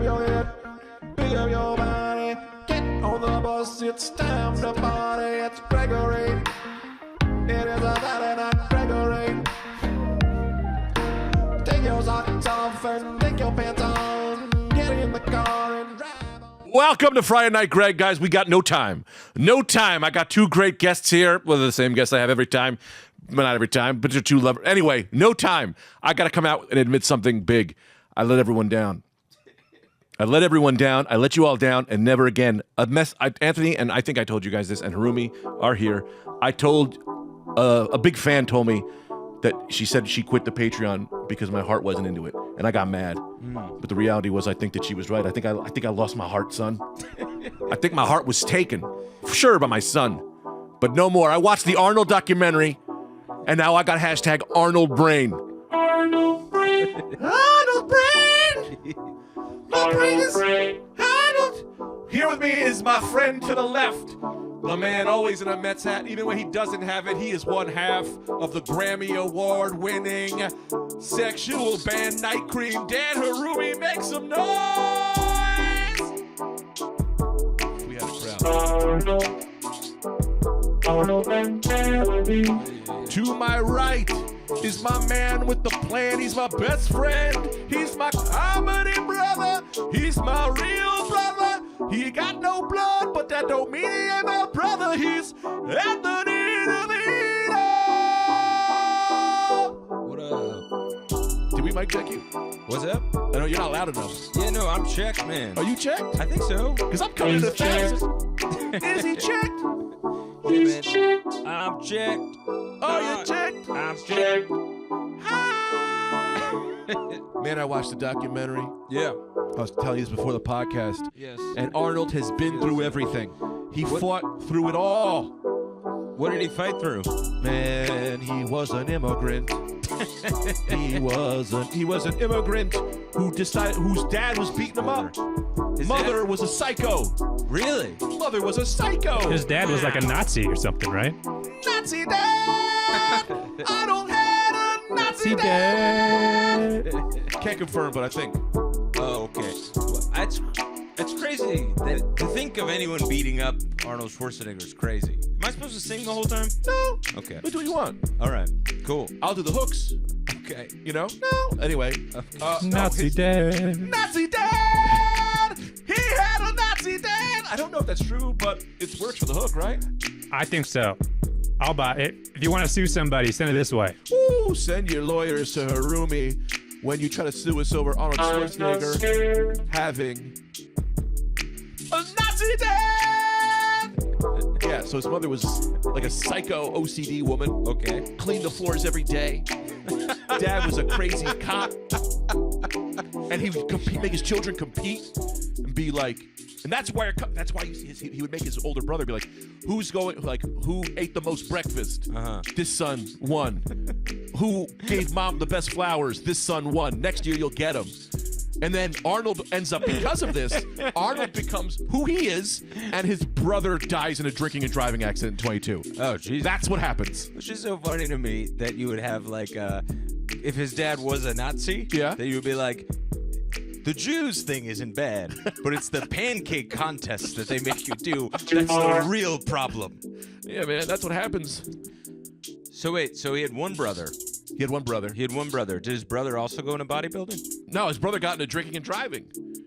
your head, pick up your body, get on the bus, it's time to party. It's Gregory. It is a Saturday night Gregory. Take your socks off and take your pants on, get in the car and drive on. Welcome to Friday Night Greg, guys. We got no time. No time. I got two great guests here. Well, they're the same guests I have every time. Well, not every time, but they're two lovers. Anyway, no time. I got to come out and admit something big. I let everyone down. I let you all down, and never again. Anthony, and I think I told you guys this, and Harumi are here. I told, a big fan told me that she said she quit the Patreon because my heart wasn't into it, and I got mad. But the reality was, I think that she was right. I think I lost my heart, son. I think my heart was taken, for sure, by my son, but no more. I watched the Arnold documentary, and now I got hashtag Arnold Brain. Arnold Brain. Arnold Brain. My brain is Arnold. Here with me is my friend to the left. The man always in a Mets hat. Even when he doesn't have it, he is one half of the Grammy Award-winning sexual band Night Cream. Dan Harumi, make some noise! We had a crowd. To my right is my man with the plan. He's my best friend. He's my comedy brother. He's my real brother. He got no blood, but that don't mean he ain't my brother. He's Anthony DeVito. What up? Did we mic check you? What's up? I know you're not loud enough. Yeah, no, I'm checked, man. Are you checked? I think so. Because I'm coming to the fastest. Is he checked? Yeah, man. I'm checked. Oh, you're checked? I'm checked. Man, I watched the documentary. Yeah. I was telling you this before the podcast. Yes. And Arnold has been through everything. He fought through it all. What did he fight through? Man, he was an immigrant. He was an immigrant whose dad was beating him up. His Mother dad? was a psycho. Really? Mother was a psycho. His dad was like a Nazi or something, right? Nazi dad. I don't have a Nazi dad. Can't confirm, but I think. Oh, okay. Well, that's crazy. To think of anyone beating up Arnold Schwarzenegger is crazy. Am I supposed to sing the whole time? No. Okay. Do what you want. All right. Cool. I'll do the hooks. Okay. You know? No. Anyway. Nazi dad. Nazi dad! He had a Nazi dad! I don't know if that's true, but it works for the hook, right? I think so. I'll buy it. If you want to sue somebody, send it this way. Ooh, send your lawyers to Harumi when you try to sue us over Arnold Schwarzenegger having a Nazi dad! Yeah, so his mother was like a psycho OCD woman. Okay. Cleaned the floors every day. Dad was a crazy cop. And he would make his children compete and be like, and that's why he would make his older brother be like, who ate the most breakfast? This son won. Who gave mom the best flowers? This son won. Next year you'll get him. And then Arnold ends up, because of this, Arnold becomes who he is, and his brother dies in a drinking and driving accident in 22. Oh, jeez. That's what happens. Which is so funny to me that you would have like, if his dad was a Nazi, yeah, that you would be like, the Jews thing isn't bad, but it's the pancake contest that they make you do that's the real problem. Yeah, man, that's what happens. So wait, so he had one brother. He had one brother. Did his brother also go into bodybuilding? No, his brother got into drinking and driving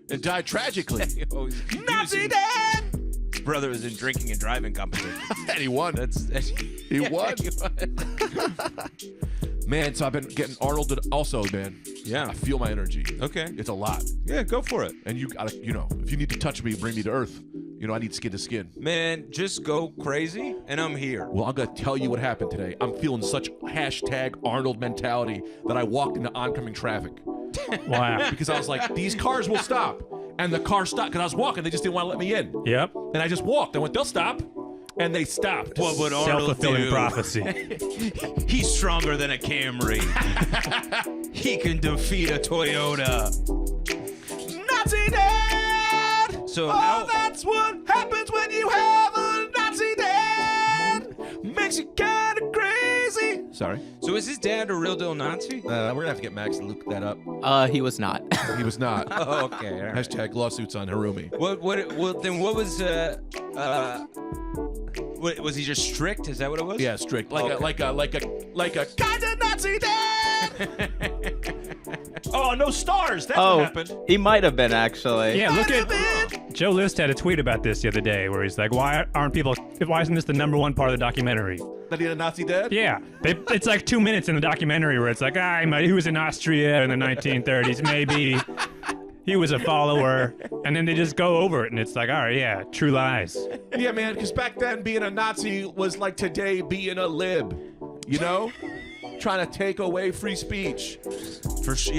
and died tragically. Nazi dad! His brother was in drinking and driving competition. And he won. He won. Man, so I've been getting Arnold also, man. Yeah. I feel my energy. Okay. It's a lot. Yeah, go for it. And you gotta, if you need to touch me, bring me to earth. I need skin to skin. Man, just go crazy, and I'm here. Well, I'm gonna tell you what happened today. I'm feeling such hashtag Arnold mentality that I walked into oncoming traffic. Wow. Because I was like, these cars will stop. And the car stopped, because I was walking. They just didn't want to let me in. Yep. And I just walked. I went, they'll stop. And they stopped. What would Arnold Self-fulfilling do? prophecy. He's stronger than a Camry. He can defeat a Toyota. Nazi dad! So that's what happens when you have a Nazi dad! Makes you kind of crazy. Sorry. So is his dad a real deal Nazi? We're going to have to get Max to look that up. He was not. He was not. Oh, okay. All right. Hashtag lawsuits on Harumi. What was he just strict? Is that what it was? Yeah, strict. Like a kind of Nazi dad. Oh, no stars. That's what happened. He might have been actually. Yeah, look at Joe List had a tweet about this the other day where he's like, why isn't this the #1 part of the documentary? That he had a Nazi dad? Yeah, it's like 2 minutes in the documentary where it's like, he was in Austria in the 1930s, maybe. He was a follower, and then they just go over it, and it's like, all right, yeah, true lies. Yeah, man, because back then being a Nazi was like today being a lib, you know? Trying to take away free speech. For sure.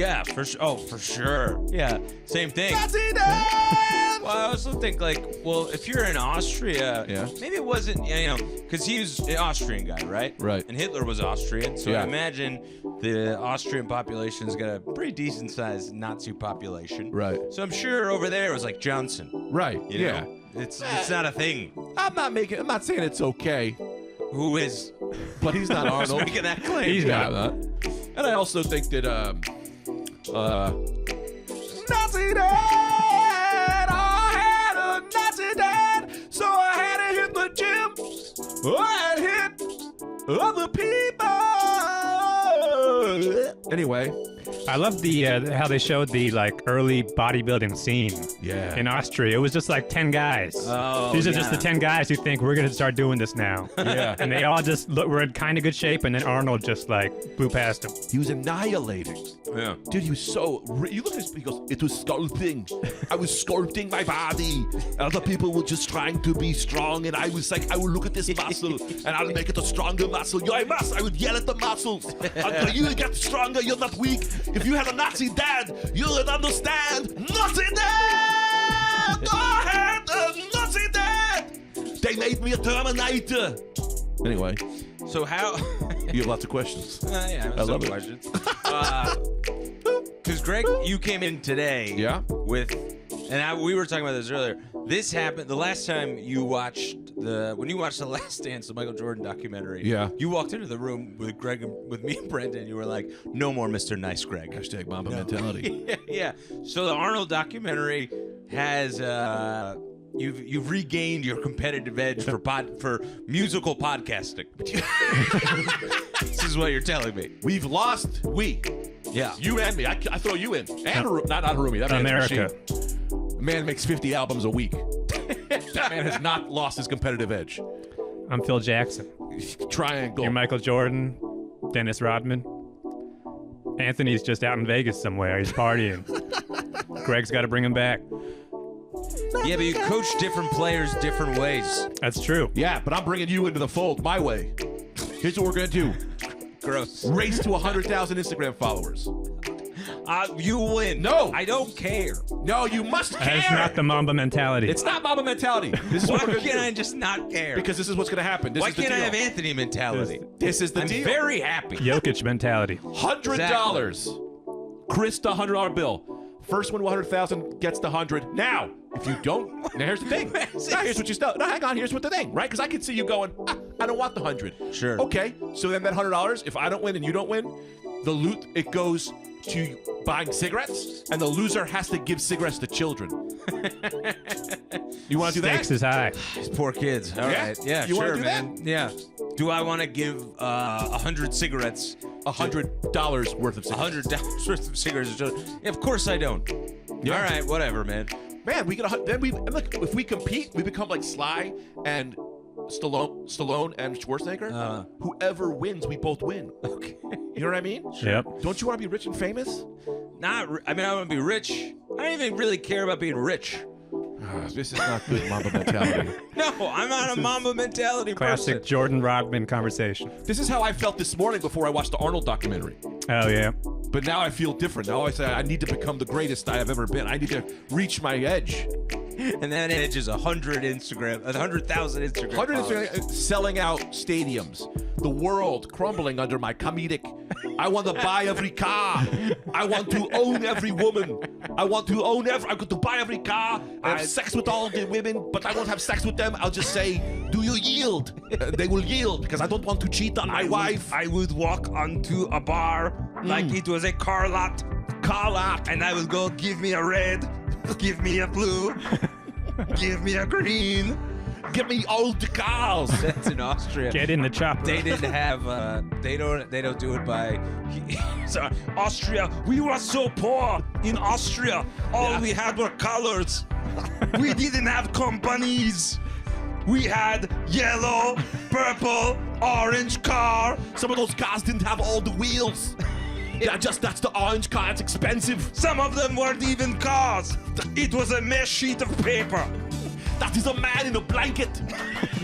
Yeah, same thing. Nazi dad! Well, I also think if you're in Austria, maybe it wasn't, because he was an Austrian guy, right? Right. And Hitler was Austrian, so Yeah. I imagine the Austrian population's got a pretty decent-sized Nazi population. Right. So I'm sure over there it was like Johnson. Right. You yeah. know? It's not a thing. I'm not saying it's okay, Who is? but he's not Who's Arnold. making that claim? He's Yeah, not. and I also think that Nazi dad, I had a Nazi dad, so I had to hit the gym. I had hit other people. Anyway, I love the how they showed the early bodybuilding scene. Yeah. In Austria, it was just like 10 guys. Oh, These are just the 10 guys who think we're gonna start doing this now. Yeah. And they all just were in kind of good shape, and then Arnold just blew past him. he was annihilating. Yeah. Dude, he was so. You look at his. He goes, it was sculpting. I was sculpting my body. Other people were just trying to be strong, and I was like, I will look at this muscle, and I'll make it a stronger muscle. I would yell at the muscles. You get stronger. You're not weak. If you had a Nazi dad, you would understand. Nazi dad! I had a Nazi dad! They made me a Terminator. Anyway, So how? you have lots of questions. Yeah, I love it. questions. Because Greg, you came in today. Yeah. We were talking about this earlier. This happened the last time you watched when you watched The Last Dance, the Michael Jordan documentary. Yeah. You walked into the room with Greg, with me and Brendan. You were like, "No more Mr. Nice Greg." Hashtag Mamba mentality. Yeah. So the Arnold documentary has you've regained your competitive edge for musical podcasting. This is what you're telling me. We've lost. Yeah. You and me. I throw you in. And not Harumi. That man's a America. machine. The man makes 50 albums a week. That man has not lost his competitive edge. I'm Phil Jackson. Triangle. You're Michael Jordan, Dennis Rodman. Anthony's just out in Vegas somewhere. He's partying. Greg's got to bring him back. Yeah, but you coach different players different ways. That's true. Yeah, but I'm bringing you into the fold my way. Here's what we're going to do. Gross. Race to 100,000 Instagram followers. You win. No. I don't care. No, you must care. That's not the Mamba mentality. It's not Mamba mentality. This is Why what we're going to can't do. I just not care? Because this is what's going to happen. This Why is the can't I deal. have Anthony mentality? This is the I'm deal. very happy. Jokic mentality. $100. Chris, the $100 bill. First one to 100,000 gets the 100. Now, if you don't, now here's the thing. Now here's what you start. No, hang on. Here's what the thing, right? Because I can see you going, I don't want the 100. Sure. Okay. So then that $100, if I don't win and you don't win, the loot, it goes to buying cigarettes, and the loser has to give cigarettes to children. You want to do that? Stakes is high. These poor kids. All Yeah? right. Yeah, You wanna sure, do man. that? Yeah. Do I want to give 100 cigarettes? $100 worth of cigarettes. $100 worth of cigarettes to children? Yeah, of course I don't. Yeah. All right, whatever, man. Man, we get look, if we compete, we become like Sly and Stallone and Schwarzenegger. Whoever wins, we both win. Okay. You know what I mean? Yep. Don't you want to be rich and famous? I want to be rich. I don't even really care about being rich. This is not good Mamba mentality. No, I'm not a Mamba mentality Classic person. Jordan Rodman conversation. This is how I felt this morning before I watched the Arnold documentary. Oh, yeah. But now I feel different. Now I say I need to become the greatest I have ever been. I need to reach my edge. And that edge is 100,000 Instagram. 100 followers. selling out stadiums. The world crumbling under my comedic. I want to buy every car. I want to own every woman. I want to own I want to buy every car. I have sex with all the women, but I won't have sex with them. I'll just say, do you yield? They will yield because I don't want to cheat on my wife. I would walk onto a bar like it was a car lot. car lot. And I will go, give me a red, give me a blue, give me a green. Give me all the cars. That's in Austria. Get in the chopper. They didn't have. They don't do it by. So Austria. We were so poor in Austria. All we had were colors. We didn't have companies. We had yellow, purple, orange car. Some of those cars didn't have all the wheels. That's the orange car. It's expensive. Some of them weren't even cars. It was a mesh sheet of paper. That is a man in a blanket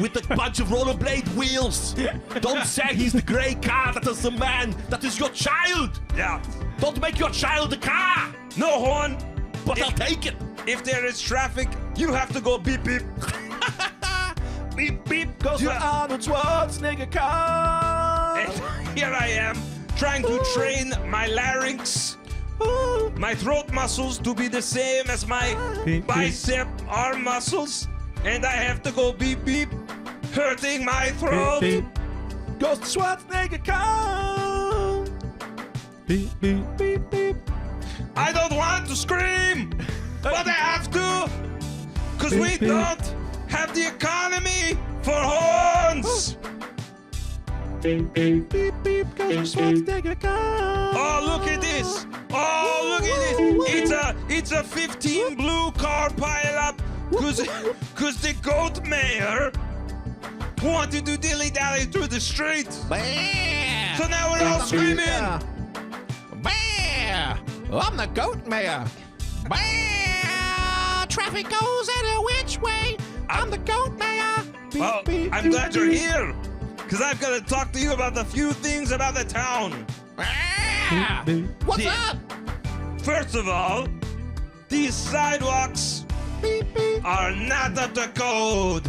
with a bunch of rollerblade wheels. Don't say he's the gray car. That is a man. That is your child. Yeah. Don't make your child a car. No horn. But I'll take it. If there is traffic, you have to go beep beep. Beep beep. Goes the Arnold Schwarzenegger car. And here I am trying to train my larynx, my throat muscles to be the same as my bicep arm muscles, and I have to go beep beep, hurting my throat. Beep, Goes the Schwarzenegger car. beep, beep, beep, beep. I don't want to scream, but I have to, because we Beep, beep. don't have the economy for horns. Beep, beep. Beep, beep, goes the Schwarzenegger car. Oh, look at this! Oh, look at this! It's a 15 blue car pileup, cause the goat mayor wanted to dilly-dally through the street. Bear. So now we're all screaming. Bear. I'm the goat mayor. Bear. Traffic goes any which way. I'm the goat mayor. Beep, Well, beep, I'm beep, glad you're beep. here, cause I've got to talk to you about a few things about the town. Bear. Beep, What's Beep. up? First of all, these sidewalks Beep, beep. are not up to code.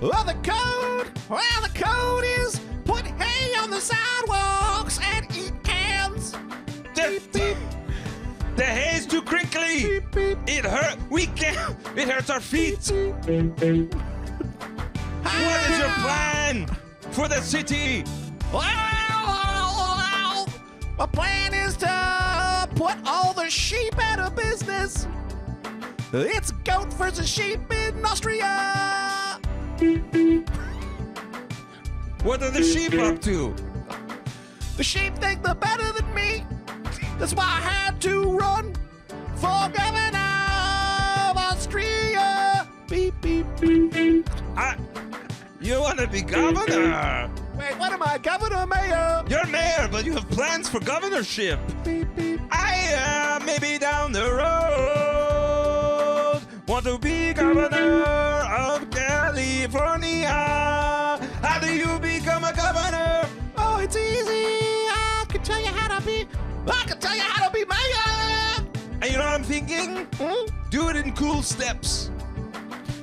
Well, the code. Well, the code is put hay on the sidewalks and eat cans. The hay's too crinkly. Beep, beep. It hurt. We can't. It hurts our feet. beep, beep. What is your plan for the city? Well, my plan is to put all the sheep out of business. It's goat versus sheep in Austria. What are the sheep up to? The sheep think they're better than me. That's why I had to run for governor of Austria. Beep, beep, beep, beep. You want to be governor? Wait, what am I, governor, mayor? You're mayor, but you have plans for governorship. Beep, beep. I maybe down the road want to be governor of California. How do you become a governor? Oh, it's easy. I can tell you how to be. I can tell you how to be mayor. And you know what I'm thinking? Do it in cool steps.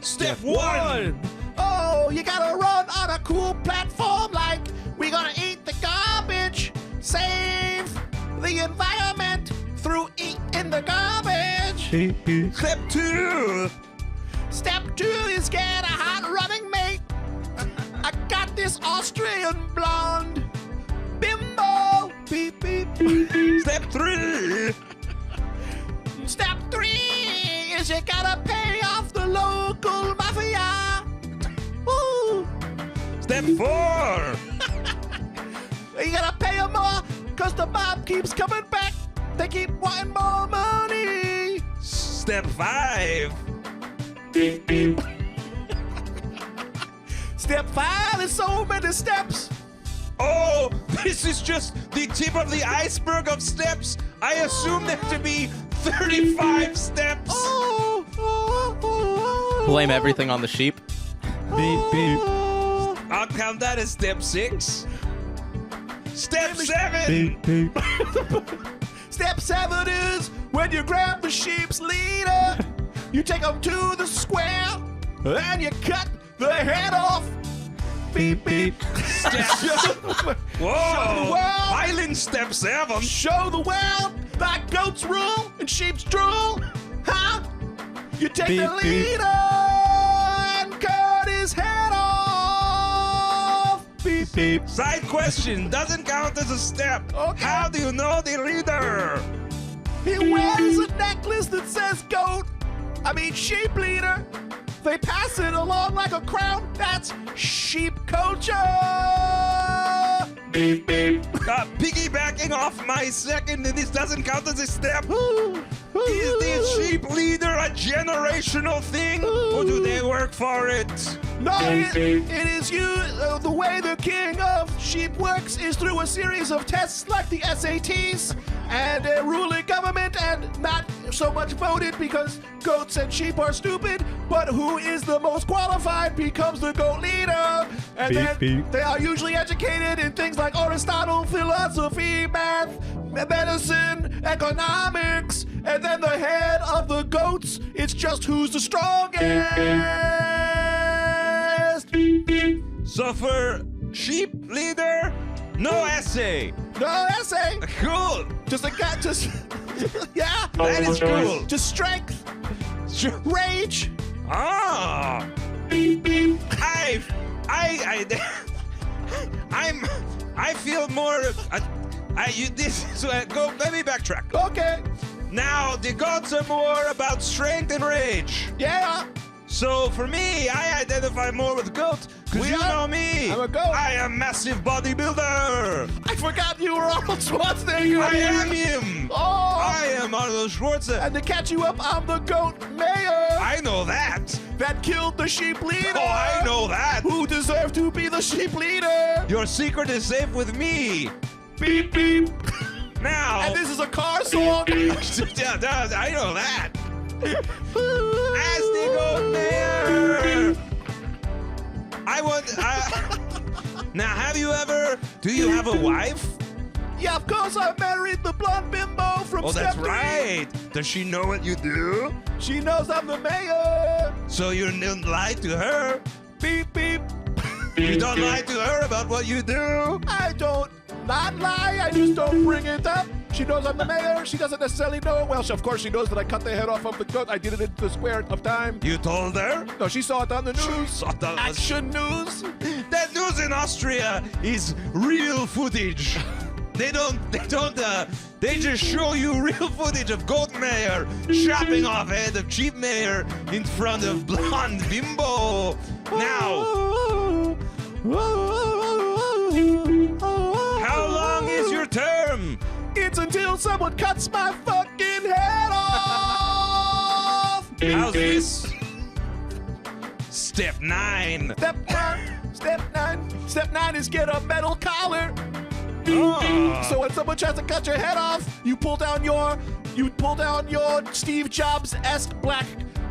Step one. Oh, you gotta run on a cool platform like we're gonna eat the garbage, save the environment through eating the garbage. Beep, beep. Step two. Step 2 is get a hot running mate. I got this Austrian blonde bimbo. Beep, beep. Step three. Step 3 is you gotta pay off the local mafia. Woo. Step four. You gotta pay them more because the mob keeps coming back. They keep wanting more money. Step five. Beep, beep. Step 5 is so many steps. Oh, this is just the tip of the iceberg of steps. I assume there to be 35 steps. Oh, oh, oh, Blame everything on the sheep. Beep, beep. I'll count that as step 6. Step 7. Beep, beep. Step 7 is when you grab the sheep's leader, you take them to the square, and you cut the head off. Beep, beep. Whoa! world. Island step 7. Show the world that goats rule and sheep's drool. Huh? You take Beep, the beep. leader and cut his head off. Beep, beep. Side question doesn't count as a step. Okay. How do you know the leader? He wears a necklace that says goat. I mean sheep leader. They pass it along like a crown. That's sheep culture. Beep, beep. Piggybacking off my second, and this doesn't count as a step. Is this sheep leader a generational thing, or do they work for it? No, it is you. The way the king of sheep works is through a series of tests like the SATs and a ruling government, and not so much voted because goats and sheep are stupid, but who is the most qualified becomes the goat leader. And then they are usually educated in things like Aristotle, philosophy, math, medicine, economics, and then the head of the goats, it's just who's the strongest. So for sheep leader, no essay. No essay. Cool. Just a cat. Just yeah. That is cool. Just strength, rage. Ah. I feel more. Go. Let me backtrack. Okay. Now the goats are more about strength and rage. Yeah. So for me, I identify more with goats. Because you know me. I'm a goat. I am massive bodybuilder. I forgot you were Arnold Schwarzenegger. I am him. Oh. I am Arnold Schwarzenegger. And to catch you up, I'm the goat mayor. I know that. That killed the sheep leader. Oh, I know that. Who deserved to be the sheep leader. Your secret is safe with me. Beep, beep. Now. And this is a car song. I know that. As the goat mayor. Now, do you have a wife? Yeah, of course I married the blonde bimbo from Oh, Step that's 3. right. Does she know what you do? She knows I'm the mayor. So you don't lie to her? Beep, beep. You don't lie to her about what you do? I don't not lie, I just don't bring it up. She knows I'm the mayor. She doesn't necessarily know. Well, of course she knows that I cut the head off of the goat. I did it in the square of time. You told her? No, she saw it on the news. Saw it on the- Action news. That news in Austria is real footage. They just show you real footage of goat mayor chopping off head of cheap mayor in front of blonde bimbo. Now, how long is your term? It's until someone cuts my fucking head off. How's this? Step 9. Step 9. Step 9. Step 9 is get a metal collar. Oh. So when someone tries to cut your head off, you pull down your Steve Jobs-esque black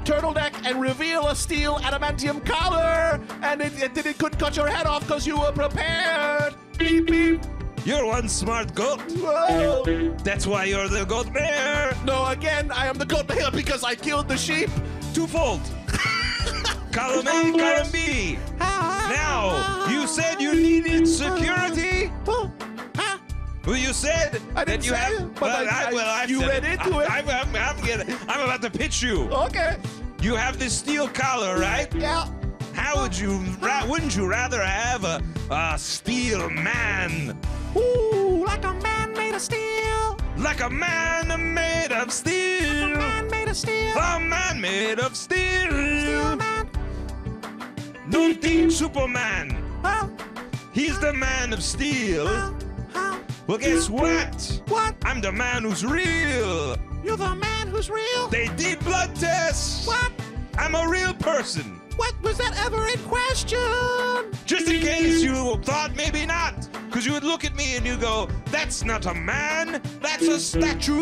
turtleneck and reveal a steel adamantium collar, and it couldn't cut your head off because you were prepared. Beep beep. You're one smart goat. Whoa. That's why you're the goat mayor. No, again, I am the goat mayor because I killed the sheep. Twofold. Column A, column B. Now, you said you needed security. Well, you said I didn't that you say have. it, but you read into it. I'm about to pitch you. Okay. You have this steel collar, right? Yeah. How would you? Wouldn't you rather have a steel man? Ooh, like a man made of steel. Like a man made of steel. A man made of steel. A man made of steel. Steel man. Don't think Superman. Huh? He's the man of steel. Huh? Well, guess what? What? I'm the man who's real. You're the man who's real? They did blood tests. What? I'm a real person. What was that ever in question? Just in case you thought maybe not. Because you would look at me and you go, that's not a man, that's a statue.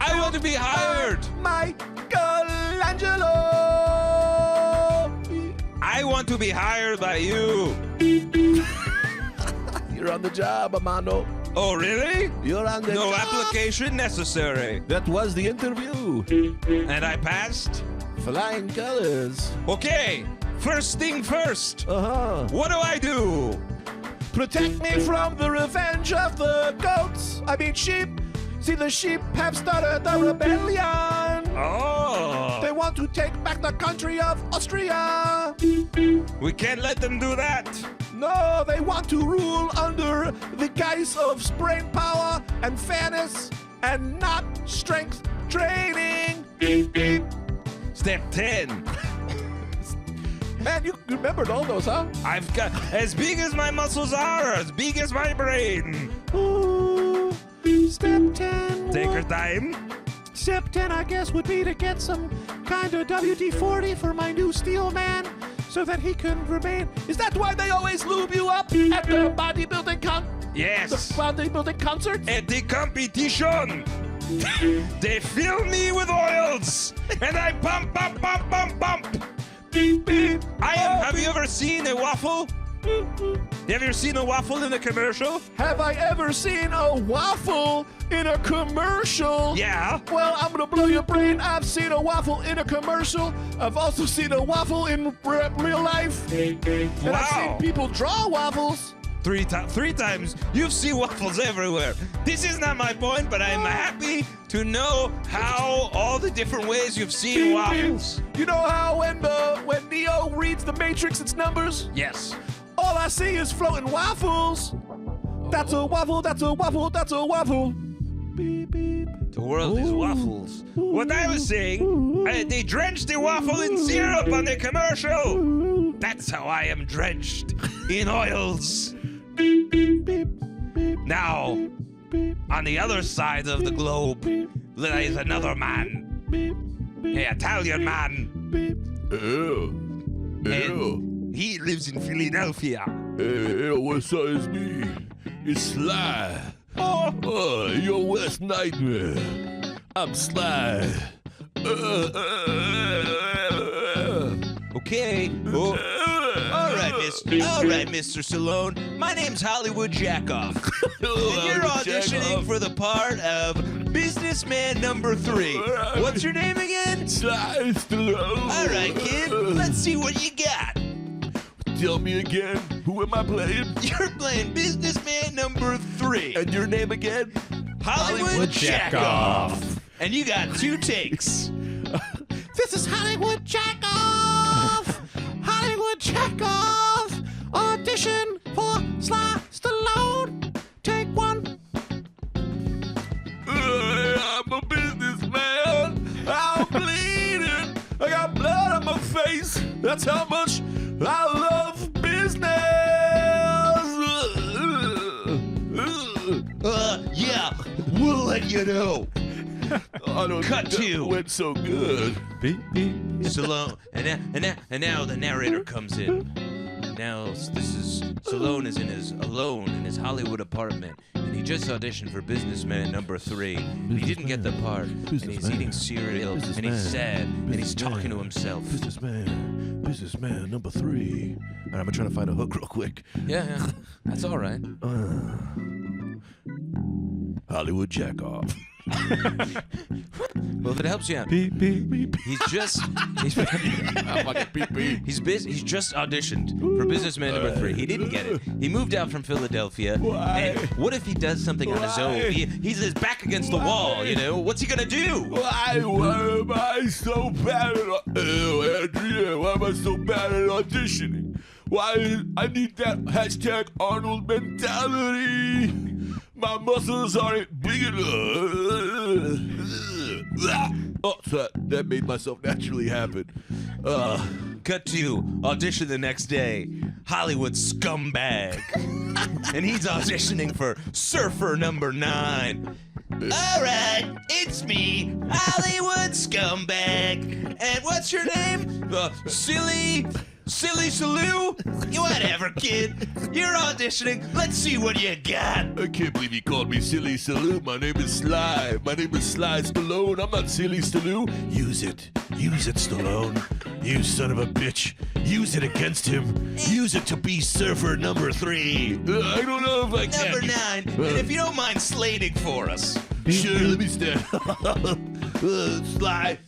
I want to be hired. Michelangelo. I want to be hired by you. You're on the job, Amano. Oh, really? You're on the No job. application necessary. That was the interview. And I passed? Flying colors. Okay, first thing first. Uh-huh. What do I do? Protect me from the revenge of the goats. I mean sheep. See, the sheep have started a rebellion. Oh. They want to take back the country of Austria. We can't let them do that. No, they want to rule under the guise of brain power and fairness. and not strength training. Beep, beep. Step 10. Man, you remembered all those, huh? I've got as big as my muscles are, as big as my brain. Ooh, step 10. Take your time. Step 10, I guess, would be to get some kind of WD-40 for my new steel man so that he can remain. Is that why they always lube you up at the bodybuilding Yes. the bodybuilding concert? At the competition, they fill me with oils, and I pump, pump, pump, pump, pump. Beep, beep. Have you ever seen a waffle? Have you ever seen a waffle in a commercial? Have I ever seen a waffle in a commercial? Yeah. Well, I'm gonna blow your brain. I've seen a waffle in a commercial. I've also seen a waffle in real life. And I've seen people draw waffles. Three times. You've seen waffles everywhere. This is not my point, but I'm happy to know how all the different ways you've seen waffles. You know how when Neo reads the Matrix, it's numbers? Yes. All I see is floating waffles. That's a waffle, that's a waffle, that's a waffle. Beep, beep. The world is waffles. What I was saying, they drenched the waffle in syrup on the commercial. That's how I am drenched in oils. Beep, beep, beep, beep. Now, Beep, on the other side of the globe, there is another man, beep, beep, an Italian man. beep. And he lives in Philadelphia. What's up, it's me. It's Sly. Your worst nightmare. I'm Sly. Okay. All right, Mr. Stallone. My name's Hollywood Jackoff. And you're auditioning for the part of businessman number 3. What's your name again? Sly Stallone. All right, kid. Let's see what you got. Tell me again, who am I playing? You're playing businessman number 3. And your name again? Hollywood Jackoff. And you got 2 takes. This is Hollywood Jackoff! Hollywood Jackoff! Audition for Sly Stallone! Take 1. I'm a businessman. I'm bleeding. I got blood on my face. That's how much I love business. Yeah, we'll let you know. I don't Cut think that to. went so good. Stallone, and now the narrator comes in. Now Stallone is alone in his Hollywood apartment, and he just auditioned for businessman number 3. And he didn't get the part, and he's eating cereal, and he's sad, and he's talking to himself. Businessman number 3. All right, I'm gonna try to find a hook real quick. Yeah, that's all right. Hollywood Jackoff. Well, if it helps you out, Beep, beep, beep. he's just Beep, beep. he's just auditioned for businessman number 3. He didn't get it. He moved out from Philadelphia. Why? And what if he does something on his own? He's his back against the wall, you know? What's he gonna do? Why am I so bad at Andrea, why am I so bad at auditioning? Why I need that hashtag Arnold mentality. My muscles aren't big enough. Oh, so that made myself naturally happen. Cut to audition the next day. Hollywood scumbag. And he's auditioning for surfer number 9. All right, it's me, Hollywood scumbag. And what's your name? Silly Saloo? Whatever, kid. You're auditioning. Let's see what you got. I can't believe you called me Silly Salute. My name is Sly. My name is Sly Stallone. I'm not Silly Salute. Use it. Use it, Stallone. You son of a bitch. Use it against him. Use it to be surfer number 3. I don't know if I can. Number 9. And if you don't mind slating for us. Sure, let me stand. Sly.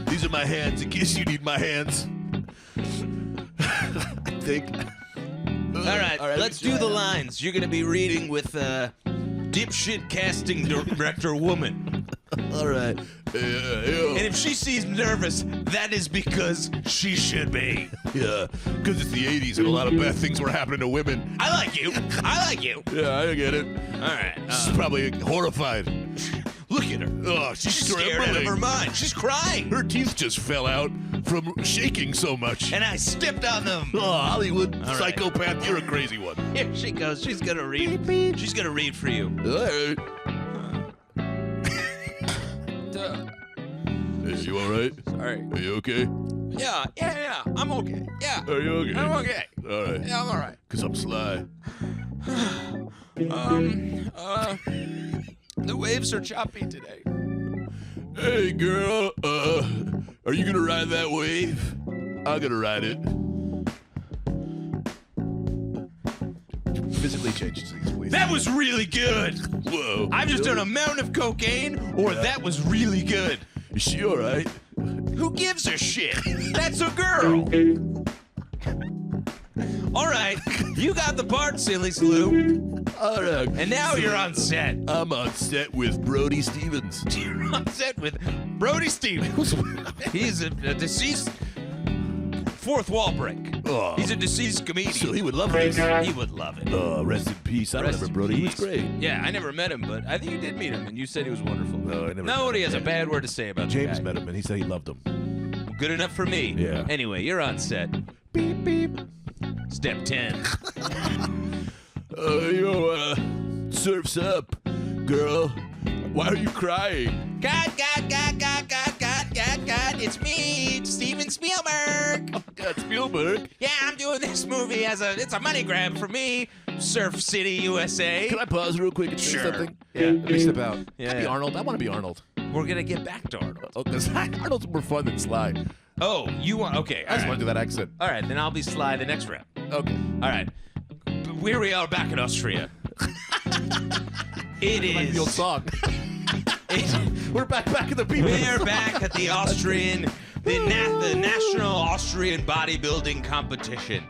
These are my hands in case you need my hands. I think. All right, let's do the lines. You're gonna be reading with dipshit casting director woman. All right. And if she seems nervous, that is because she should be. Yeah, because it's the 80s and a lot of bad things were happening to women. I like you. I like you. Yeah, I get it. All right. She's probably horrified. Look at her. Oh, she's scared out of her trembling. mind. She's crying. Her teeth just fell out from shaking so much. And I stepped on them. Oh, Hollywood right. psychopath, you're a crazy one. Here she goes. She's gonna read. She's gonna read for you. All right. Is you all right? Sorry. Are you okay? Yeah. I'm okay. Yeah. Are you okay? I'm okay. All right. Yeah, I'm all right. Because I'm sly. The waves are choppy today. Hey, girl. Are you going to ride that wave? I'm going to ride it. Physically changes things, please. That was really good. Whoa. I've just done a mountain of cocaine, or that was really good. Is she all right? Who gives a shit? That's a girl. All right, you got the part, silly Slew. All right. And now you're on set. I'm on set with Brody Stevens. You're on set with Brody Stevens. He's a deceased fourth wall break. Oh. He's a deceased comedian. So he would love this. He would love it. Rest in peace. I Rest remember in Brody. He was peace. great. Yeah, I never met him, but I think you did meet him, and you said he was wonderful. No, I never Nobody met has him. a bad word to say about James the guy. met him, and he said he loved him. Good enough for me. Yeah. Anyway, you're on set. Beep, beep. Step 10. Surf's up, girl. Why are you crying? God. It's me, Steven Spielberg. God, Spielberg. Yeah, I'm doing this movie it's a money grab for me. Surf City, USA. Can I pause real quick and say Sure. something? Yeah, let me step out. Yeah, Can I be yeah. Arnold? I want to be Arnold. We're gonna get back to Arnold. Oh, because Arnold's more fun than Sly. Oh, you want? Okay, I just want to do that accent. All right, then I'll be Sly the next round. Okay. All right, here we are back in Austria. It Like the old is. song. We're back in the people. We're back at the Austrian, the National Austrian Bodybuilding Competition.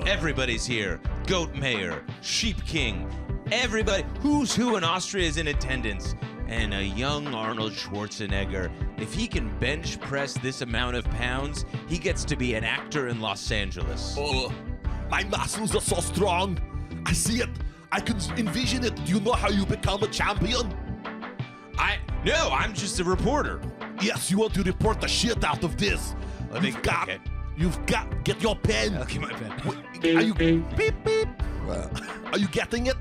Everybody's here. Goat Mayor, Sheep King, everybody. Who's who in Austria is in attendance. And a young Arnold Schwarzenegger. If he can bench press this amount of pounds, he gets to be an actor in Los Angeles. Oh, my muscles are so strong. I see it. I can envision it. Do you know how you become a champion? No, I'm just a reporter. Yes, you want to report the shit out of this. Okay. Get your pen. Okay, my pen. Are you beep beep? Are you getting it?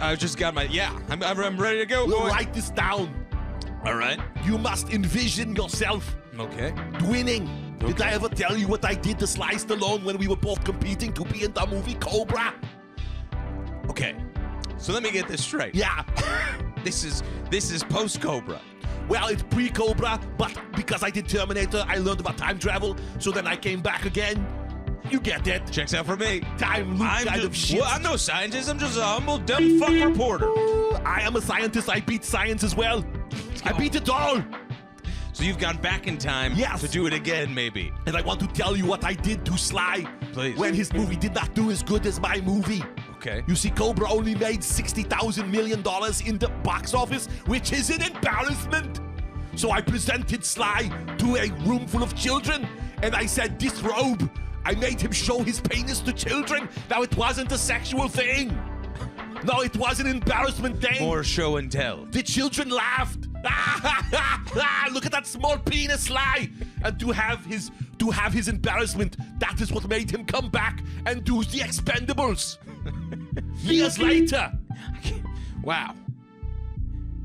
I just got my, I'm ready to go. Boy. Write this down. All right. You must envision yourself Okay. winning. Did I ever tell you what I did to Sly Stallone when we were both competing to be in the movie Cobra? Okay. So let me get this straight. Yeah. This is post Cobra. Well, it's pre-Cobra, but because I did Terminator, I learned about time travel, so then I came back again. You get it. Checks out for me. Time loop kind of shit. Well, I'm no scientist. I'm just a humble dumb fuck reporter. I am a scientist. I beat science as well. I beat it all. So you've gone back in time Yes. to do it again, maybe. And I want to tell you what I did to Sly Please. when his movie did not do as good as my movie. Okay. You see, Cobra only made $60,000 million in the box office, which is an embarrassment. So I presented Sly to a room full of children, and I said, this robe, I made him show his penis to children. Now, it wasn't a sexual thing. No, it was an embarrassment thing. More show and tell. The children laughed. Look at that small penis, Sly. And to have his embarrassment, that is what made him come back and do the Expendables. Years later. Wow.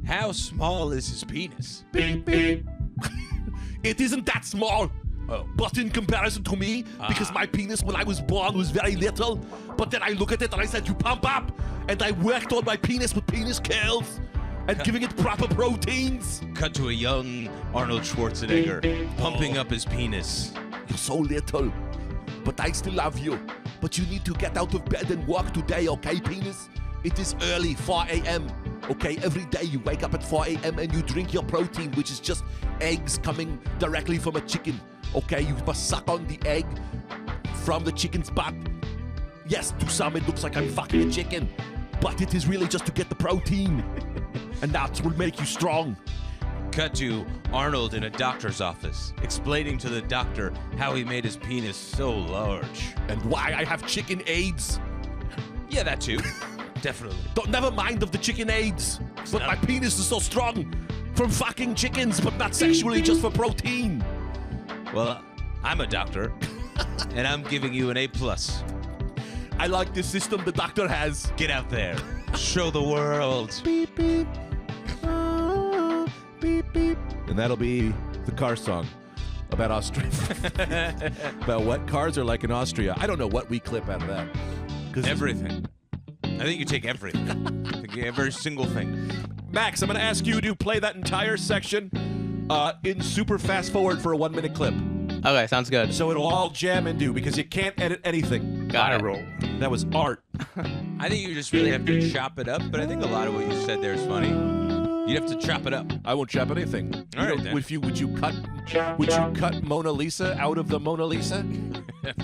How small is his penis? Beep, beep. It isn't that small. Oh. But in comparison to me, because my penis when I was born was very little, but then I look at it and I said, you pump up. And I worked on my penis with penis curls and giving it proper proteins. Cut to a young Arnold Schwarzenegger pumping up his penis. You're so little, but I still love you. But you need to get out of bed and walk today, okay, penis? It is early, 4 a.m. Okay, every day you wake up at 4 a.m. and you drink your protein, which is just eggs coming directly from a chicken. Okay, you must suck on the egg from the chicken's butt. Yes, to some it looks like I'm fucking a chicken, but it is really just to get the protein. And that will make you strong. Cut to Arnold in a doctor's office, explaining to the doctor how he made his penis so large. And why I have chicken AIDS. Yeah, that too. Definitely. Don't never mind of the chicken AIDS. But my penis is so strong from fucking chickens, but not sexually, just for protein. Well, I'm a doctor, and I'm giving you an A+. I like the system the doctor has. Get out there. Show the world. Beep, beep. Oh, beep, beep. And that'll be the car song about Austria. About what cars are like in Austria. I don't know what we clip out of that. Everything. I think you take everything. I think every single thing. Max, I'm going to ask you to play that entire section in super fast forward for a 1-minute clip. Okay, sounds good. So it'll all jam into because you can't edit anything. Got it. Roll. That was art. I think you just really have to chop it up, but I think a lot of what you said there is funny. You'd have to chop it up. I won't chop anything. All right, then. Would you cut Mona Lisa out of the Mona Lisa?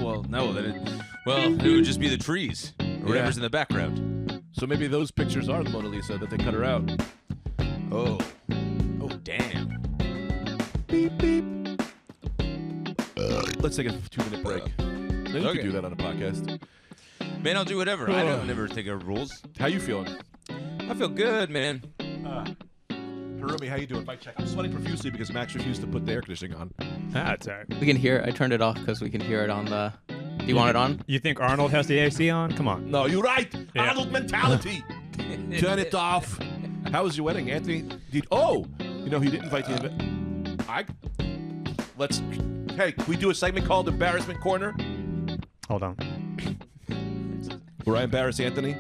Well, no. It would just be the trees or whatever's in the background. So maybe those pictures are the Mona Lisa that they cut her out. Oh, damn. Beep beep. Let's take a 2-minute break. Then you Okay. can do that on a podcast. Man, I'll do whatever. I don't never think of rules. How you feeling? I feel good, man. Harumi, how you doing? Mic check. I'm sweating profusely because Max refused to put the air conditioning on. That's all right. We can hear it. I turned it off because we can hear it on the... Do you want it on? You think Arnold has the AC on? Come on. No, you're right. Yeah. Arnold mentality. Turn it off. How was your wedding, Anthony? He didn't invite you. Hey, can we do a segment called Embarrassment Corner? Hold on. Where I embarrass Anthony?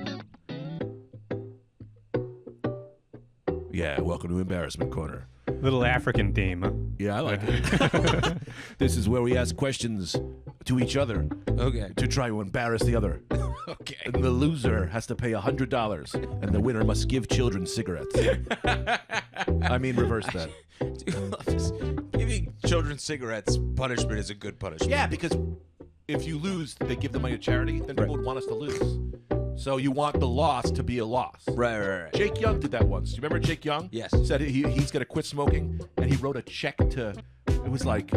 Yeah, welcome to Embarrassment Corner. Little African theme. Huh? Yeah, I like it. This is where we ask questions to each other Okay. to try to embarrass the other. Okay. And the loser has to pay $100, and the winner must give children cigarettes. I mean, reverse that. Giving children cigarettes punishment is a good punishment. Yeah, because if you lose, they give the money to charity, then people would want us to lose. So you want the loss to be a loss. Right. Jake Young did that once. Do you remember Jake Young? Yes. Said he's going to quit smoking, and he wrote a check to, it was like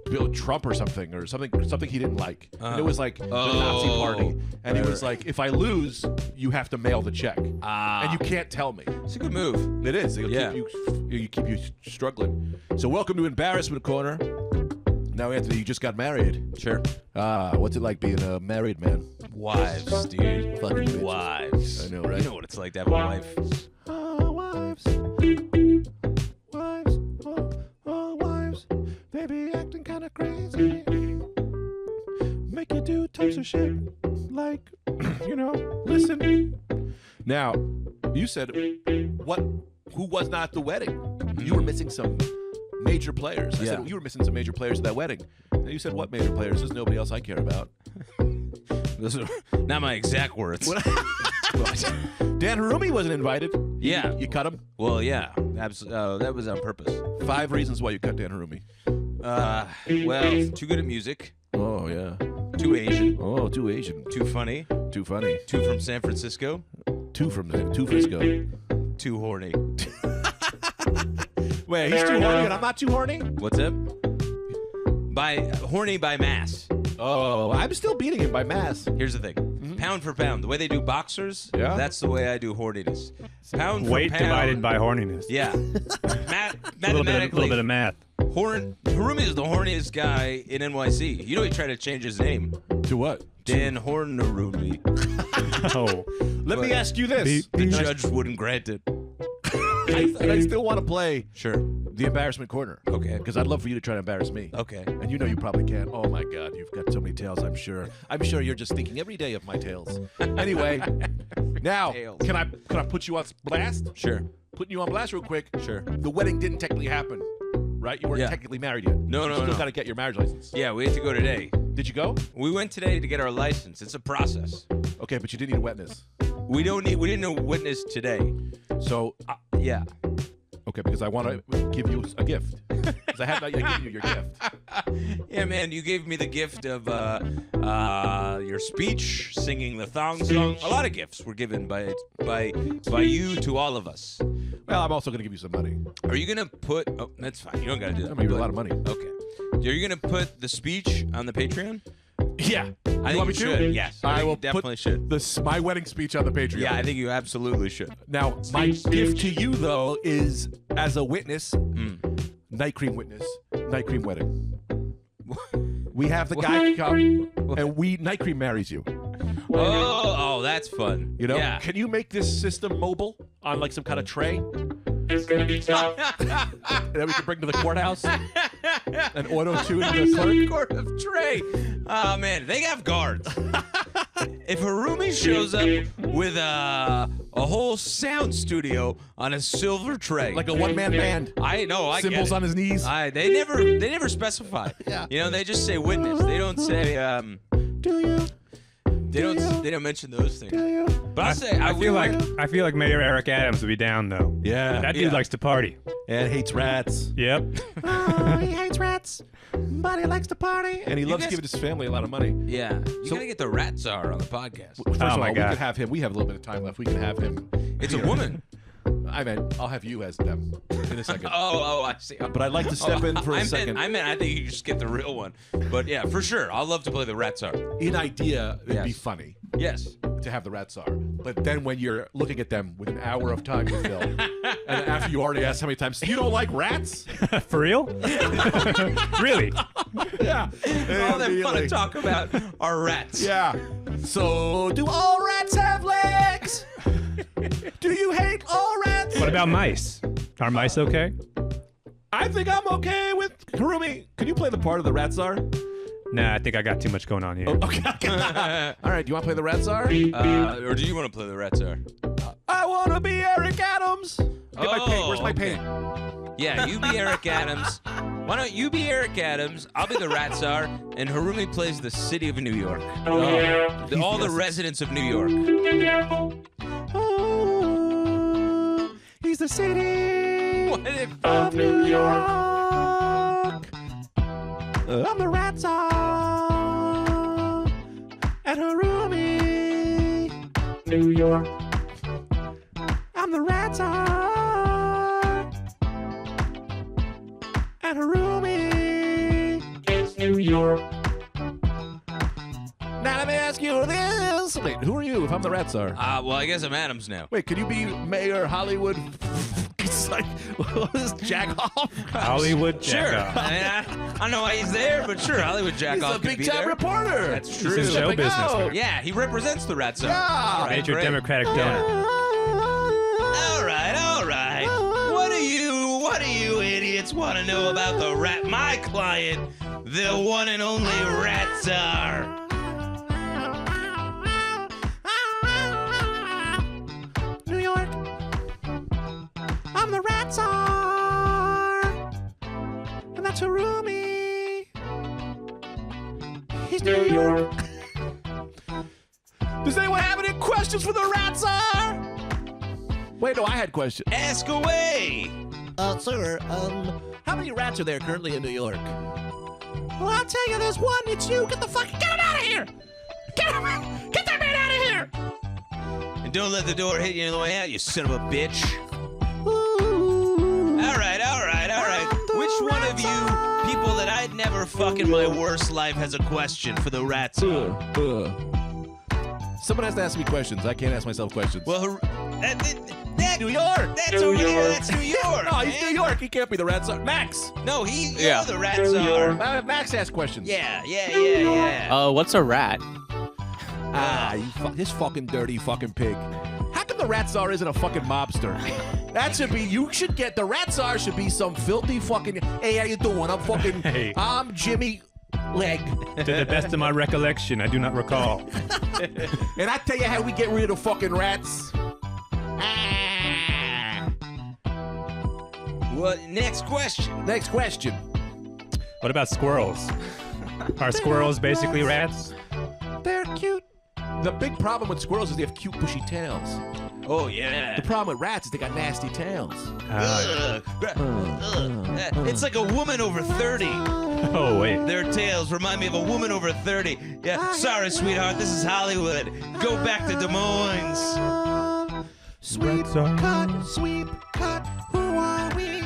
Bill Trump or something he didn't like. And it was like the Nazi party. And he was like, if I lose, you have to mail the check. And you can't tell me. It's a good move. It is. It'll Yeah. keep you struggling. So welcome to Embarrassment Corner. Now, Anthony, you just got married. Sure. What's it like being a married man? Wives, dude. Fucking bitches. Wives. I know, right? You know what it's like to have a wife. Oh, wives. Wives. Oh, wives. They be acting kind of crazy. Make you do types of shit. Like, listen. Now, you said, who was not at the wedding? You were missing some major players. I said, you were missing some major players at that wedding. And you said, what major players? There's nobody else I care about. Those are not my exact words. Dan Harumi wasn't invited. Yeah. You cut him? Well, yeah. Absolutely. That was on purpose. 5 reasons why you cut Dan Harumi. Well, too good at music. Oh, yeah. Too Asian. Oh, too Asian. Too funny. Too funny. Too from San Francisco. Two Frisco. Too horny. Wait, he's too horny and I'm not too horny? What's up? Horny by mass. Oh, I'm still beating him by mass. Here's the thing. Pound for pound. The way they do boxers, Yeah? that's the way I do horniness. Pound for Weight pound. divided by horniness. Yeah. A little Mathematically, bit of math. Harumi is the horniest guy in NYC. You know he tried to change his name. To what? Dan Hornarumi. Oh. Let me ask you this. The judge wouldn't grant it. I still want to play Sure. the embarrassment corner. Okay. Because I'd love for you to try to embarrass me. Okay. And you know you probably can't. Oh my God, you've got so many tales, I'm sure. I'm sure you're just thinking every day of my tales. Anyway, now, Tales. can I put you on blast? Sure. Putting you on blast real quick. Sure. The wedding didn't technically happen, right? You weren't Yeah. technically married yet. No, You no, still no. got to get your marriage license. Yeah, we have to go today. Did you go? We went today to get our license. It's a process. Okay, but you did need a witness. We didn't know witness today. So, Yeah. okay, because I want to give you a gift. Because I have not yet given you your gift. Yeah, man, you gave me the gift of your speech, singing the thong song. A lot of gifts were given by you to all of us. Well, I'm also going to give you some money. Are you gonna put? Oh, that's fine. You don't gotta do that. I'm going to give you a lot of money. Okay. Are you gonna put the speech on the Patreon? Yeah. I think you should. Yes. I will definitely put should. my wedding speech on the Patreon. Yeah, I think you absolutely should. Now, my gift to you, though, is as a witness, night cream witness, night cream wedding. We have the guy come, and night cream marries you. Oh, that's fun. You know? Yeah. Can you make this system mobile on like some kind of tray? And then we can bring to the courthouse and auto-tune the clerk. Court of Trey. Oh man, they have guards. If Harumi shows up with a whole sound studio on a silver tray, Like a one-man band. I know, I Cymbals get it. on his knees. They never specify. Yeah. You know, they just say witness. They don't say Do you? they don't mention those things. But I'll say I feel like Mayor Eric Adams would be down though. Yeah. That dude likes to party. And hates rats. Yep. He hates rats, but he likes to party. And he loves guys- giving his family a lot of money. Yeah. You gotta get the Rat Tsar on the podcast. First of all, my we God. can have him. We have a little bit of time left. We can have him. It's a woman. I meant I'll have you as them in a second. Oh, I see. But I'd like to step in for a second. I think you just get the real one. But yeah, for sure. I'll love to play the Rat Tsar. In idea, it'd be Yes. funny Yes. to have the rat czar. But then when you're looking at them with an hour of time to fill, and after you already asked how many times, you don't like rats? For real? Really? Yeah. All they want to talk about are rats. Yeah. So, do all rats have legs? Do you hate all rats? What about mice? Are mice okay? I think I'm okay with Harumi. Can you play the part of the rat czar? Nah, I think I got too much going on here. Okay. All right. Do you want to play the rat czar? Or do you want to play the Rat Tsar? I want to be Eric Adams. Get my paint. Where's my okay. paint? Yeah, you be Eric Adams. Why don't you be Eric Adams? I'll be the Rat Tsar, and Harumi plays the city of New York. All the residents of New York. Oh, he's the city What if of New York. I'm the rat czar at Harumi, New York. I'm the rat czar at Harumi, New York. Now let me ask you this. Wait, who are you if I'm the rat czar? well, I guess I'm Adams now. Wait, could you be Mayor Hollywood? It's like, what is Jack Off? Hollywood Sure. Jackoff. I mean, I don't know why he's there, but sure, Hollywood He's Jackoff a could be big-time there. reporter. That's true. He's in show business. out. Yeah, he represents the Rat Tsar. Yeah. All right, Major great. Democratic donor. All right. What do you idiots want to know about the rat? My client, the one and only Rat Tsar. New York. I'm the rat czar. And that's Harumi. He's New York. Does anyone have any questions for the rat czar? Wait, no, I had questions. Ask away. Sir, how many rats are there currently in New York? Well, I'll tell you, there's one. It's you. Get him out of here. Get that man out of here. And don't let the door hit you on the way out, you son of a bitch. Ooh. All right. Which one of you people that I'd never fuck in my worst life has a question for the Rat Tsar? Someone has to ask me questions. I can't ask myself questions. Well, that's New York. New York. That's New York. No, he's New York. He can't be the rat czar. Max. No, you're the Rat Tsar. Max asks questions. Yeah. What's a rat? This fucking dirty fucking pig. How come the rat czar isn't a fucking mobster? That should be. You should get the rat czar. Should be some filthy fucking. Hey, how you doing? I'm fucking. Hey. I'm Jimmy Leg. To the best of my recollection, I do not recall. And I tell you how we get rid of fucking rats. Well, next question. Next question. What about squirrels? Are squirrels basically rats? They're cute. The big problem with squirrels is they have cute bushy tails. Oh yeah. The problem with rats is they got nasty tails. It's like a woman over 30. Oh, wait. Their tails remind me of a woman over 30. Yeah, sorry, sweetheart, this is Hollywood. Go back to Des Moines. Sweep cut, who are we?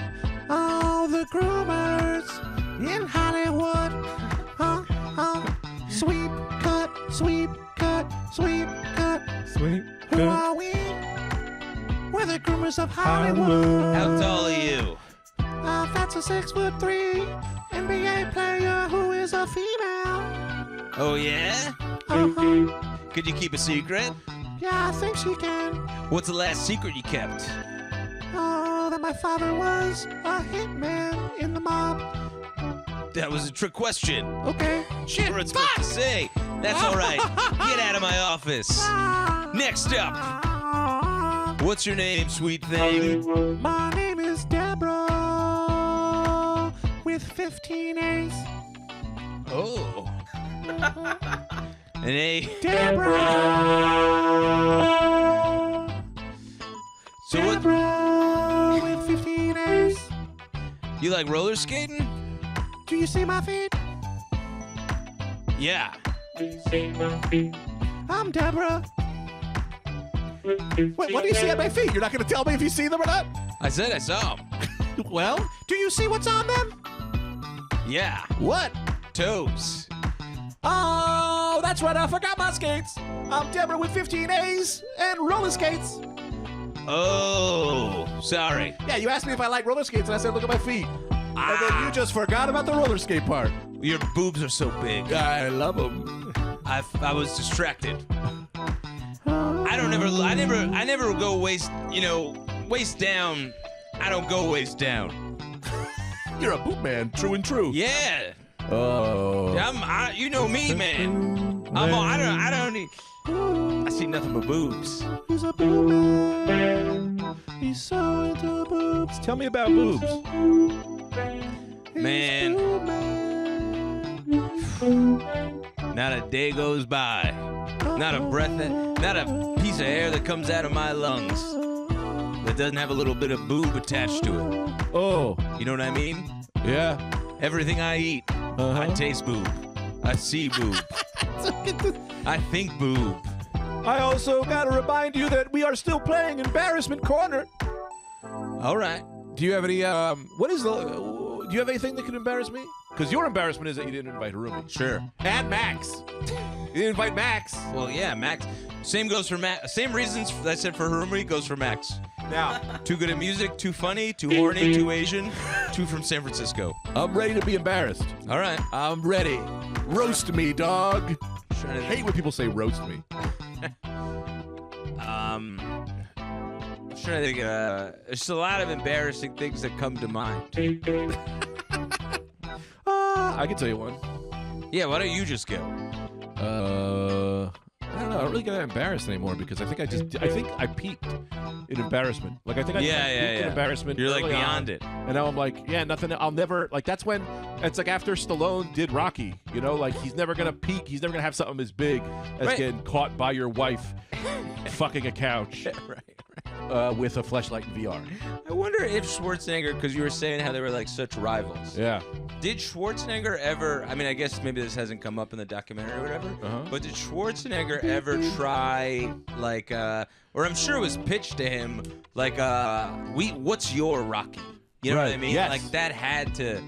All the groomers in Hollywood. Sweep cut, sweep cut, sweep cut. Who are we? We're the groomers of Hollywood. How tall are you? That's a 6'3" NBA player who is a female. Oh, yeah? Could you keep a secret? Yeah, I think she can. What's the last secret you kept? Oh, that my father was a hitman in the mob. That was a trick question. Okay. You weren't supposed to say. That's all right. Get out of my office. Next up. What's your name, sweet thing? My name is Deborah with 15 A's. Oh. An A. Deborah. So what? Deborah with 15 A's. You like roller skating? Do you see my feet? Yeah. I'm Deborah. Wait, what do you see at my feet? You're not going to tell me if you see them or not? I said I saw him. Well, do you see what's on them? Yeah. What? Toes. Oh, that's right. I forgot my skates. I'm Deborah with 15 A's and roller skates. Oh, sorry. Yeah, you asked me if I like roller skates, and I said, look at my feet. And then you just forgot about the roller skate part. Your boobs are so big. I love them. I was distracted. I never go waist down. I don't go waist down. You're a boot man, true and true. Yeah. Oh. You know me, man. I don't need. I see nothing but boobs. He's a boot man. He's so into boobs. Tell me about boobs. Man. Not a day goes by. Not a piece of air that comes out of my lungs that doesn't have a little bit of boob attached to it. Oh. You know what I mean? Yeah. Everything I eat, I taste boob. I see boob. I think boob. I also gotta remind you that we are still playing Embarrassment Corner. All right. Do you have any, do you have anything that could embarrass me? Because your embarrassment is that you didn't invite Harumi. Sure. And Max. You didn't invite Max. Well, yeah, Max. Same goes for Max. Same reasons that I said for Harumi goes for Max. Now, Too good at music, too funny, too horny, too Asian, too from San Francisco. I'm ready to be embarrassed. All right. I'm ready. Roast me, dog. Trying I to hate when people say roast me. I'm trying to think. There's a lot of embarrassing things that come to mind. I can tell you one. Yeah, why don't you just go? I don't know. I don't really get embarrassed anymore because I think I peaked in embarrassment. Like I think I peaked in embarrassment. You're like early beyond on. it. And now I'm like, yeah, nothing. I'll never like. That's when it's like after Stallone did Rocky. You know, like he's never gonna peak. He's never gonna have something as big as Right. getting caught by your wife fucking a couch with a fleshlight and VR. I wonder if Schwarzenegger, because you were saying how they were like such rivals. Yeah. Did Schwarzenegger ever, I mean, I guess maybe this hasn't come up in the documentary or whatever, but did Schwarzenegger ever try, like, or I'm sure it was pitched to him, like, what's your Rocky? You know what I Right, mean? yes. Like, that had to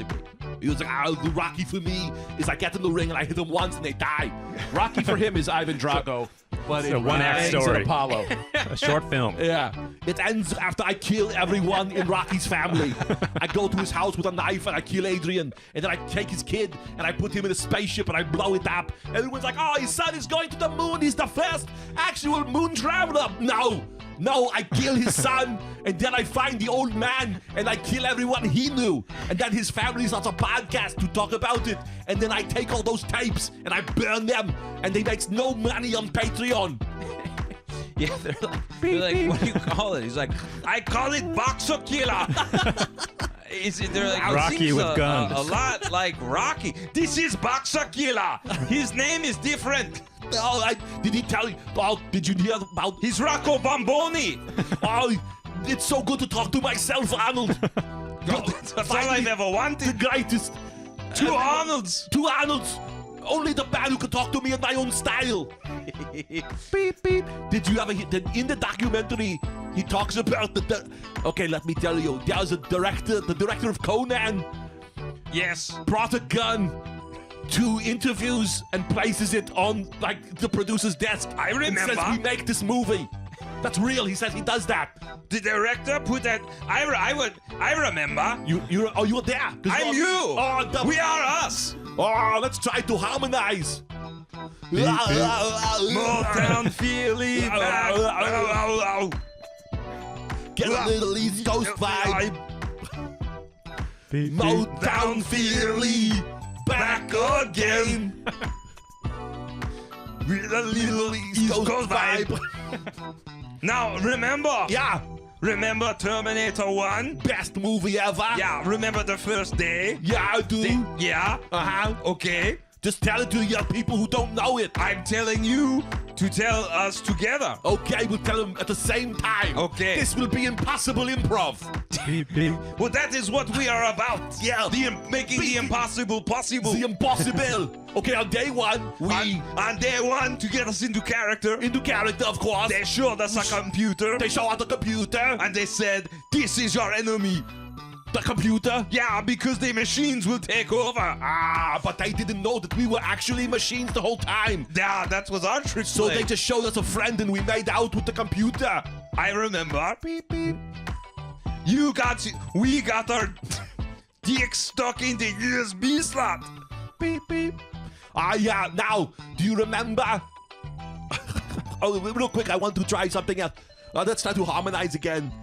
be. He was like, the Rocky for me is I get in the ring and I hit them once and they die. Rocky for him is Ivan Drago. But It's a it one-act ends in story. Apollo. A short film. Yeah. It ends after I kill everyone in Rocky's family. I go to his house with a knife and I kill Adrian. And then I take his kid and I put him in a spaceship and I blow it up. Everyone's like, oh, his son is going to the moon. He's the first actual moon traveler. No, I kill his son, and then I find the old man, and I kill everyone he knew. And then his family starts a podcast to talk about it. And then I take all those tapes, and I burn them, and they make no money on Patreon. Yeah, they're like, what do you call it? He's like, I call it Boxer Killer. They're like, Rocky it seems with guns. A lot like Rocky. This is Boxer Killer. His name is different. Oh, did he tell you? Oh, did you hear about? He's Rocco Bomboni. Oh, it's so good to talk to myself, Arnold. That's all I've ever The wanted. greatest. Two Arnolds. Two Arnolds. Only the man who can talk to me in my own style. Beep, beep. Did you ever hear that in the documentary he talks about the okay, let me tell you, there's a director, the director of Conan, Yes. brought a gun to interviews and places it on like the producer's desk. I And remember. says we make this movie. That's real. He says he does that. The director put that. I remember. You were there. 'Cause I'm you're- you. Oh, We are us. Oh, let's try to harmonize. Motown feeling back. Get a little East Coast vibe. Motown feeling back again. With a little East Coast vibe. Now remember. Yeah, Remember Terminator 1? best movie ever. Yeah. Remember the first day? Yeah, I do. Yeah. Uh-huh. Okay. Just tell it to the young people who don't know it. I'm telling you to tell us together. Okay, we'll tell them at the same time. Okay. This will be impossible improv. Well, that is what we are about. Yeah. Making the impossible possible. The impossible. Okay, on day one, we on day one, to get us into character, into character, of course. they showed us a computer. They show out the computer. And they said, this is your enemy. The computer. Yeah, because the machines will take over. Ah, but they didn't know that we were actually machines the whole time. Yeah, that was our trick So play. they just showed us a friend and we made out with the computer. I remember. Beep, beep. We got our dick stuck in the USB slot. Beep, beep. Ah, yeah. Now, do you remember? Oh, real quick, I want to try something else. Let's try to harmonize again.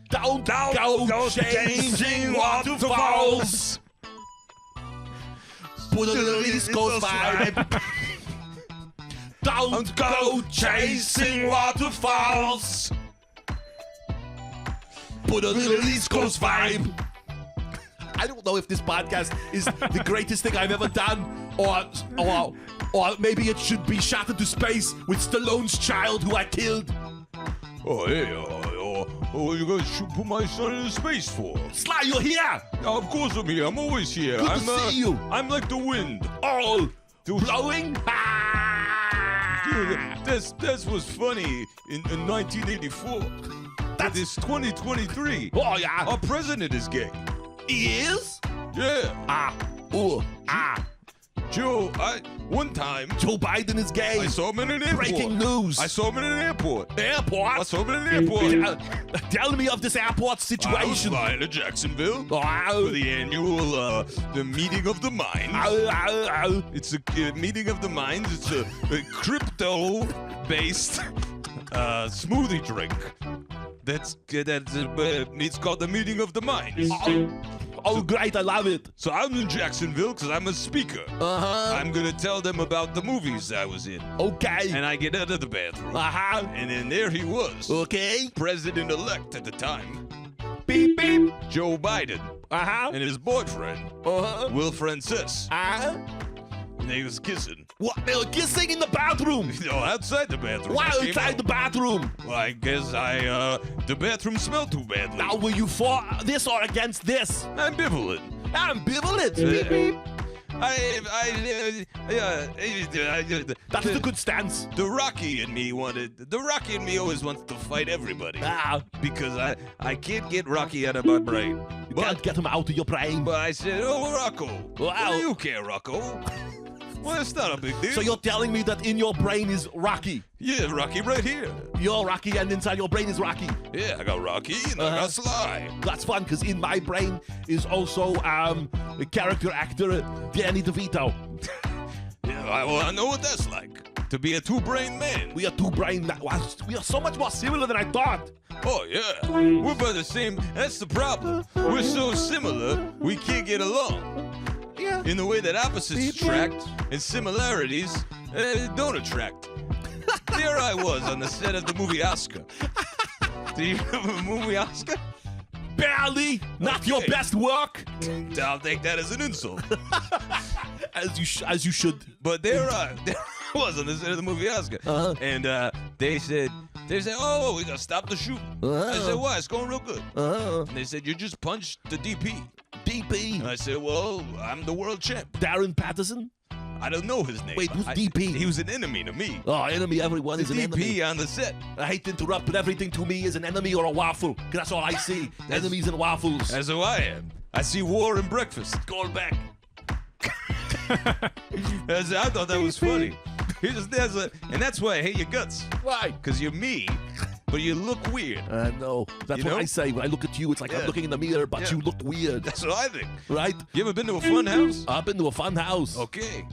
Don't go changing waterfalls. Put a little East Coast vibe. Don't go chasing waterfalls. Put a little East Coast vibe. I don't know if this podcast is the greatest thing I've ever done, or maybe it should be shot into space with Stallone's child who I killed. Oh, hey, you guys should put my son in space for? Sly, you're here. Of course I'm here. I'm always here. Good to I'm, see you. I'm like the wind. Oh, Dude, blowing. Dude, this was funny in 1984. But it's 2023. Oh yeah. Our president is gay. He is. Yeah. Joe, one time Joe Biden is gay. I saw him in an airport. Breaking news. I saw him in an airport. Airport. I saw him in an airport. Tell me of this airport I was situation. flying to Jacksonville Oh, for the annual the meeting of the minds. It's a meeting of the minds. It's a crypto-based smoothie drink. It's called the meeting of the minds. Oh, great! I love it. So I'm in Jacksonville because I'm a speaker. I'm gonna tell them about the movies I was in. Okay. And I get out of the bathroom. And then there he was. Okay. President-elect at the time, Beep beep. Joe Biden, and his boyfriend, Will Francis. They was kissing. What? They were kissing in the bathroom. No, outside the bathroom. Why I came outside out. the bathroom? Well, I guess the bathroom smelled too badly. Now, were you for this or against this? Ambivalent. Ambivalent. Beep beep. That's a good stance. The Rocky and me always wanted to fight everybody. Because I can't get Rocky out of my brain. You can't get him out of your brain. But I said, oh, Rocco. Wow. You care, Rocco. Well, it's not a big deal. So you're telling me that in your brain is Rocky? Yeah, Rocky right here. You're Rocky and inside your brain is Rocky. Yeah, I got Rocky and I got Sly. That's fun because in my brain is also a character actor Danny DeVito. Yeah, well, I know what that's like. To be a two-brain man. We are two brain. We are so much more similar than I thought. Oh, yeah. We're by the same. That's the problem. We're so similar, we can't get along. Yeah. In the way that opposites attract and similarities don't attract. There I was on the set of the movie Oscar. Do you remember the movie Oscar? Barely. Not your Okay. best work. I'll take that as an insult. As you should. But there I was on the set of the movie Oscar. And they said, oh, we gotta stop the shoot. I said, why? It's going real good. And they said, you just punched the DP. DP. And I said, well, I'm the world champ. Darren Patterson. I don't know his name. Wait, who's DP? He was an enemy to me. Oh, enemy, everyone is an enemy. DP on the set. I hate to interrupt, but everything to me is an enemy or a waffle. 'Cause that's all I see. Enemies and waffles. That's who I am. I see war and breakfast. Call back. I thought that was funny. And that's why I hate your guts. Why? Because you're me, but you look weird. I know. That's You what know? I say. When I look at you, it's like Yeah. I'm looking in the mirror, but Yeah. you look weird. That's what I think. Right? You ever been to a fun house? I've been to a fun house. Okay.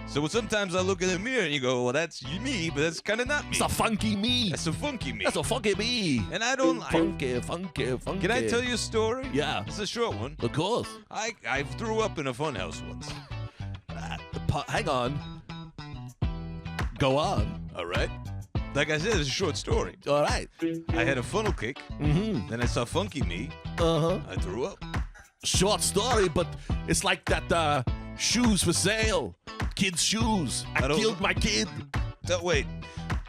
So sometimes I look in the mirror and you go, well, that's me, but that's kind of not me. It's a funky me. That's a funky me. That's a funky me. And I don't. Funky. Can I tell you a story? Yeah. It's a short one. Of course. I threw up in a fun house once. Hang on. Go on. All right. Like I said, it's a short story. All right. I had a funnel cake. Mm-hmm. Then I saw funky me. Uh-huh. I threw up. Short story, but it's like that shoes for sale. Kids' shoes. I don't- killed my kid. Wait.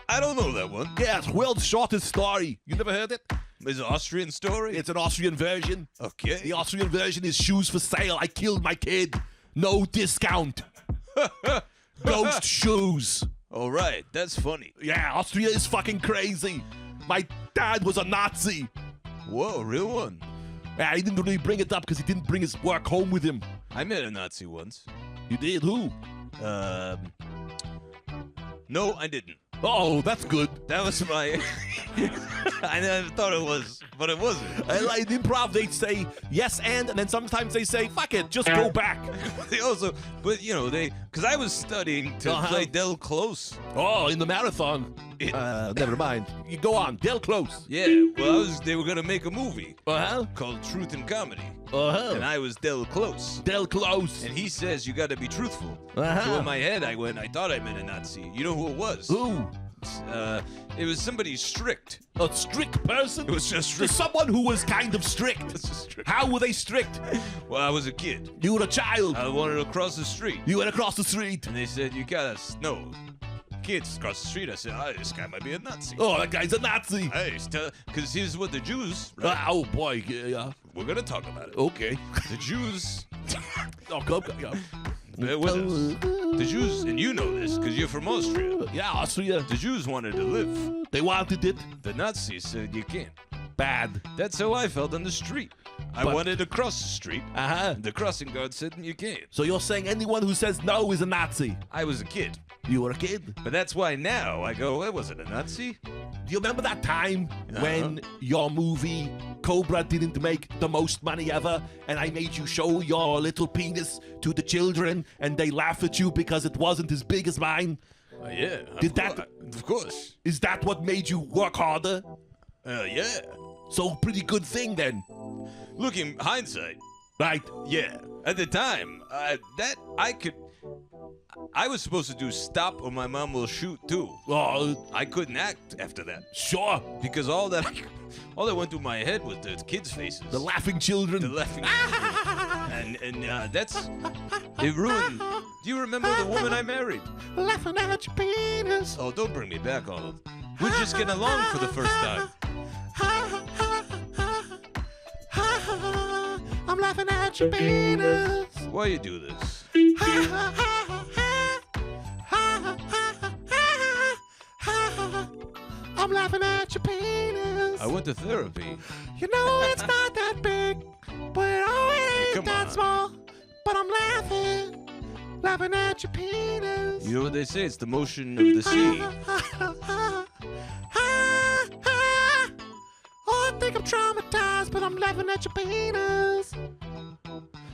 I don't know that one. Yeah, it's world's shortest story. You never heard it? It's an Austrian story? It's an Austrian version. Okay. The Austrian version is shoes for sale. I killed my kid. No discount. Ghost shoes. All right. That's funny. Yeah, Austria is fucking crazy. My dad was a Nazi. Whoa, real one. Yeah, he didn't really bring it up because he didn't bring his work home with him. I met a Nazi once. You did? Who? No, I didn't. Oh, that's good. That was my. I never thought it was, but it wasn't. In improv, they say yes and then sometimes they say, fuck it, just go back. They also, but because I was studying to Uh-huh. play Del Close. Oh, in the marathon. Never mind. You go on. Del Close. Yeah, well, they were gonna make a movie Uh-huh. called Truth and Comedy, Uh-huh. and I was Del Close. Del Close. And he says you got to be truthful. Uh-huh. So in my head, I thought I meant a Nazi. You know who it was? Who? It was somebody strict. A strict person? It was just To strict. someone who was kind of strict. It's just strict. How were they strict? Well, I was a kid. You were a child. I wanted to cross the street, You went across the street. and they said you gotta no kids cross the street. I said, this guy might be a Nazi. Oh, that guy's a Nazi. Hey, because here's what the Jews. Right? Oh, boy. Yeah. We're gonna talk about it. Okay. The Jews. Oh, go. Yeah. Bear with us. The Jews, and you know this because you're from Austria. Yeah, Austria. The Jews wanted to live. They wanted it. The Nazis said you can't. Bad. That's how I felt on the street. I But- wanted to cross the street. Uh-huh. The crossing guard said you can't. So you're saying anyone who says no is a Nazi? I was a kid. You were a kid. But that's why now I go, I wasn't a Nazi. Do you remember that time when your movie Cobra didn't make the most money ever and I made you show your little penis to the children and they laughed at you because it wasn't as big as mine? Yeah. Did that- Of course. Is that what made you work harder? Yeah. So pretty good thing then, Look, in hindsight, right? yeah. At the time, I was supposed to do stop or my mom will shoot too. Oh, I couldn't act after that sure. because all that went through my head was the kids' faces. The laughing children. The laughing. and that's it ruined. Do you remember the woman I married? Laughing at your penis. Oh, don't bring me back, Arnold. We're just getting along for the first time. I'm laughing at your penis. Why you do this? I'm laughing at your penis. I went to therapy. You know it's not that big, but it ain't Come that on. small. But I'm laughing at your penis. You know what they say? It's the motion of the sea. Oh, I think I'm traumatized, but I'm laughing at your penis.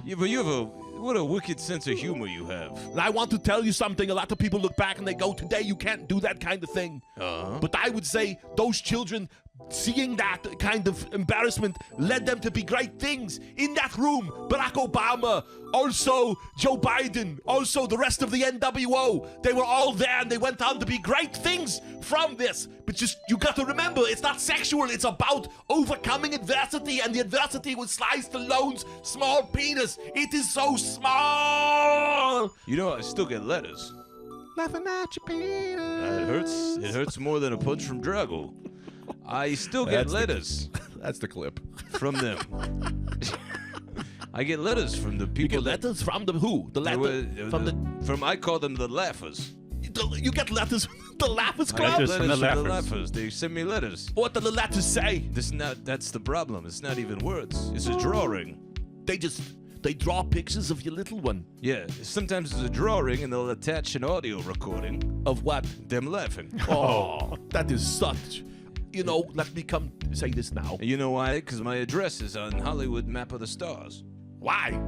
Yeah, but you have what a wicked sense of humor you have. And I want to tell you something. A lot of people look back and they go, today you can't do that kind of thing. But I would say those children seeing that kind of embarrassment led them to be great things. In that room, Barack Obama, also Joe Biden, also the rest of the NWO, they were all there and they went on to be great things from this. But just, you got to remember, it's not sexual, it's about overcoming adversity, and the adversity was Sly Stallone's small penis. It is so small. You know, I still get letters. Laughing at your penis. It hurts more than a punch from Drago. I still get letters That's the clip. from them. I get letters from the You people. get letters from the who? The letter from I call them the laughers. You get letters from the Laughers I Club? get Letters from letters the from the laughers. laughers. They send me letters. What do the letters say? That's the problem. It's not even words. It's a drawing. They draw pictures of your little one. Yeah, sometimes it's a drawing and they'll attach an audio recording Of what? them laughing. Oh, that is such. Let me come say this now. And you know why? Because my address is on Hollywood Map of the Stars. Why?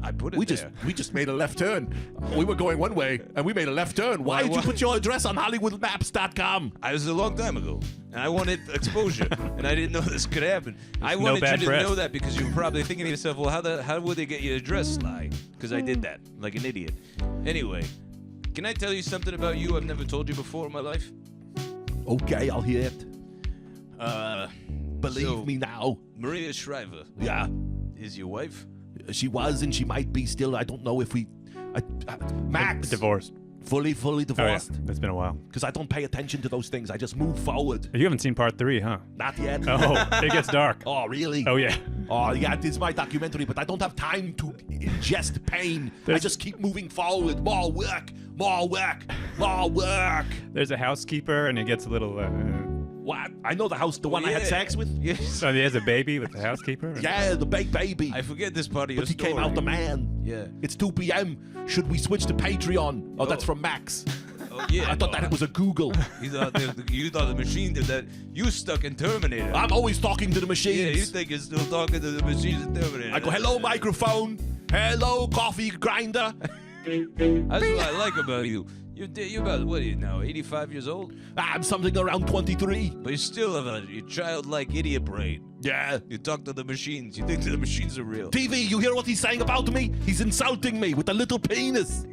I put it there. We just made a left turn. We were going one way and we made a left turn. Why did you put your address on HollywoodMaps.com? I was a long time ago, and I wanted exposure, and I didn't know this could happen. I wanted bad you to press. know that because you were probably thinking to yourself, well, how would they get your address, Sly? Because I did that, like an idiot. Anyway, can I tell you something about you I've never told you before in my life? Okay, I'll hear it. Believe So- me now. Maria Shriver Yeah, is your wife? she was and she might be still. I don't know if we. Max, Divorced. fully Oh, yeah. divorced. It's been a while. Because I don't pay attention to those things. I just move forward. You haven't seen part 3, huh? Not yet. Oh, it gets dark. Oh, really? Oh, yeah. Oh, yeah, this is my documentary, but I don't have time to ingest pain. I There's- just keep moving forward. More work, more work, more work. There's a housekeeper, and he gets a little. What? I know the house, the one I had Yeah. sex with. Yes. So he has a baby with the housekeeper. Yeah, the big baby. I forget this part of your But he story. came out the man. Yeah. It's 2 p.m. Should we switch to Patreon? Oh, that's from Max. Oh, yeah. I thought that it was a Google. You thought the machine did that. You stuck in Terminator. I'm always talking to the Yeah, you machines. think you're still talking to the machines in Terminator. I go, hello, microphone. Hello, coffee grinder. That's what I like about you. You're about, what are you now, 85 years old? I'm something around 23. But you still have a childlike idiot brain. Yeah. You talk to the machines. You think the machines are real. TV, you hear what he's saying about me? He's insulting me with a little penis.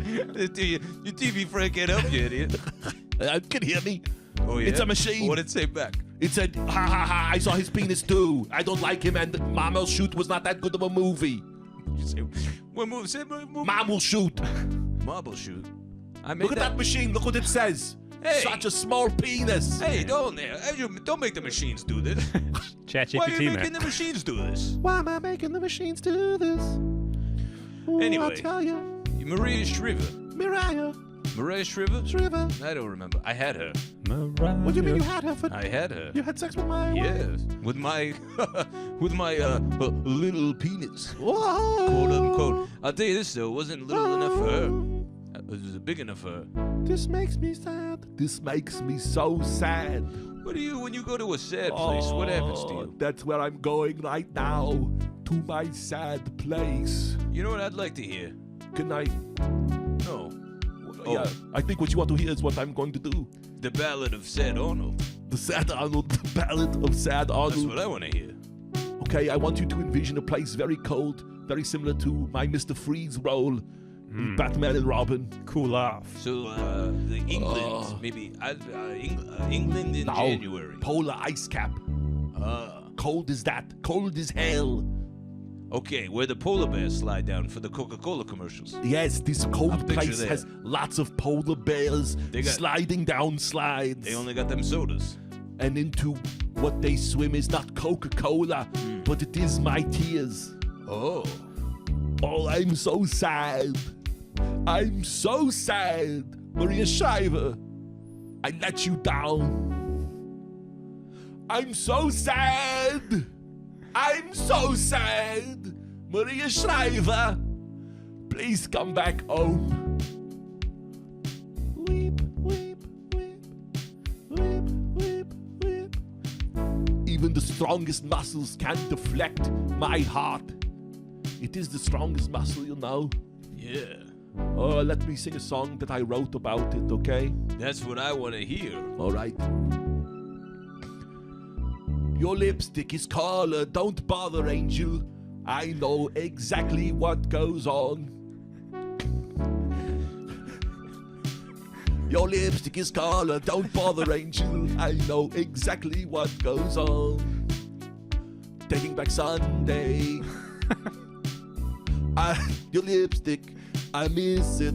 Your TV friend can't help you, idiot. Can you hear me? Oh, yeah? It's a machine. What did it say back? It said, ha ha ha, I saw his penis too. I don't like him and Mom will shoot was not that good of a movie. You say, what movie? Say movie. Mom will shoot. Marble shoot. I made Look at that machine. Look what it says. Hey. Such a small penis. Hey, don't make the machines do this. Why are ChatGPT, you man. making the machines do this? Why am I making the machines do this? Anyway. I'll tell you. Maria Shriver. Maria Shriver? Shriver. I don't remember. I had her. What do you mean you had her for? I had her. You had sex with my wife? Yes, with my little penis, Whoa. quote unquote. I'll tell you this though, it wasn't little enough for her. It was big enough for her. This makes me sad. This makes me so sad. What do you when you go to a sad place? What happens to you? That's where I'm going right now. To my sad place. You know what I'd like to hear? Good night. No. Yeah, I think what you want to hear is what I'm going to do. The Ballad of Sad Arnold. The Sad Arnold, the Ballad of Sad Arnold. That's what I want to hear. Okay, I want you to envision a place very cold, very similar to my Mr. Freeze role, Batman and Robin. Cool off. So, the England, maybe England in January. Polar ice cap. Cold as that. Cold as hell. Okay, where the polar bears slide down for the Coca-Cola commercials. Yes, this cold picture place that. has lots of polar bears They got- sliding down slides. They only got them sodas. And into what they swim is not Coca-Cola, but it is my tears. Oh. Oh, I'm so sad. I'm so sad. Maria Shriver, I let you down. I'm so sad. I'm so sad. Maria Shriver, please come back home. Weep, weep, weep, weep, weep, weep. Even the strongest muscles can't deflect my heart. It is the strongest muscle, you know. Yeah. Oh, let me sing a song that I wrote about it, okay? That's what I want to hear. All right. Your lipstick is color, don't bother, angel. I know exactly what goes on. Your lipstick is color, don't bother, angel. I know exactly what goes on. Taking back Sunday. Your lipstick, I miss it.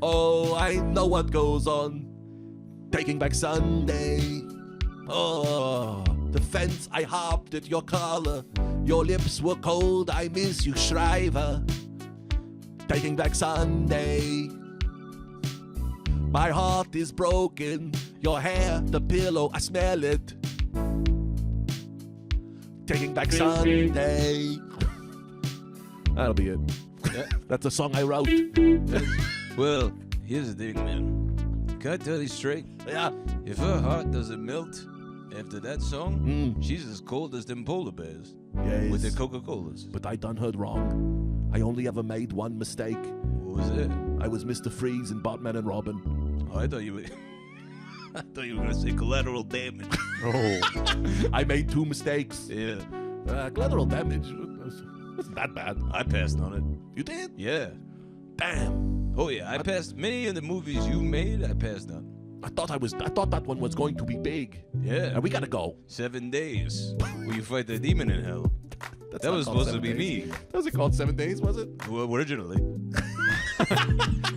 Oh, I know what goes on. Taking back Sunday. Oh, the fence, I hopped at your collar. Your lips were cold, I miss you, Shriver. Taking back Sunday. My heart is broken. Your hair, the pillow, I smell it. Taking back Sunday. That'll be it. Yeah. That's a song I wrote. Well, here's the thing, man. Can I tell you straight? Yeah. If her heart doesn't melt after that song, she's as cold as them polar bears Yes. with their Coca-Colas. But I done heard wrong. I only ever made one mistake. What was it? I was Mr. Freeze in Batman and Robin. Oh, I thought you were... I thought you were going to say collateral damage. Oh, I made 2 mistakes. Yeah. Collateral damage wasn't that bad. I passed on it. You did? Yeah. Damn. Oh, yeah. I passed many of the movies you made. I passed on. I thought that one was going to be big. Yeah. And we gotta go. 7 days. Where you fight the demon in hell. That was supposed to be me. Was it called 7 days, was it? Well, originally.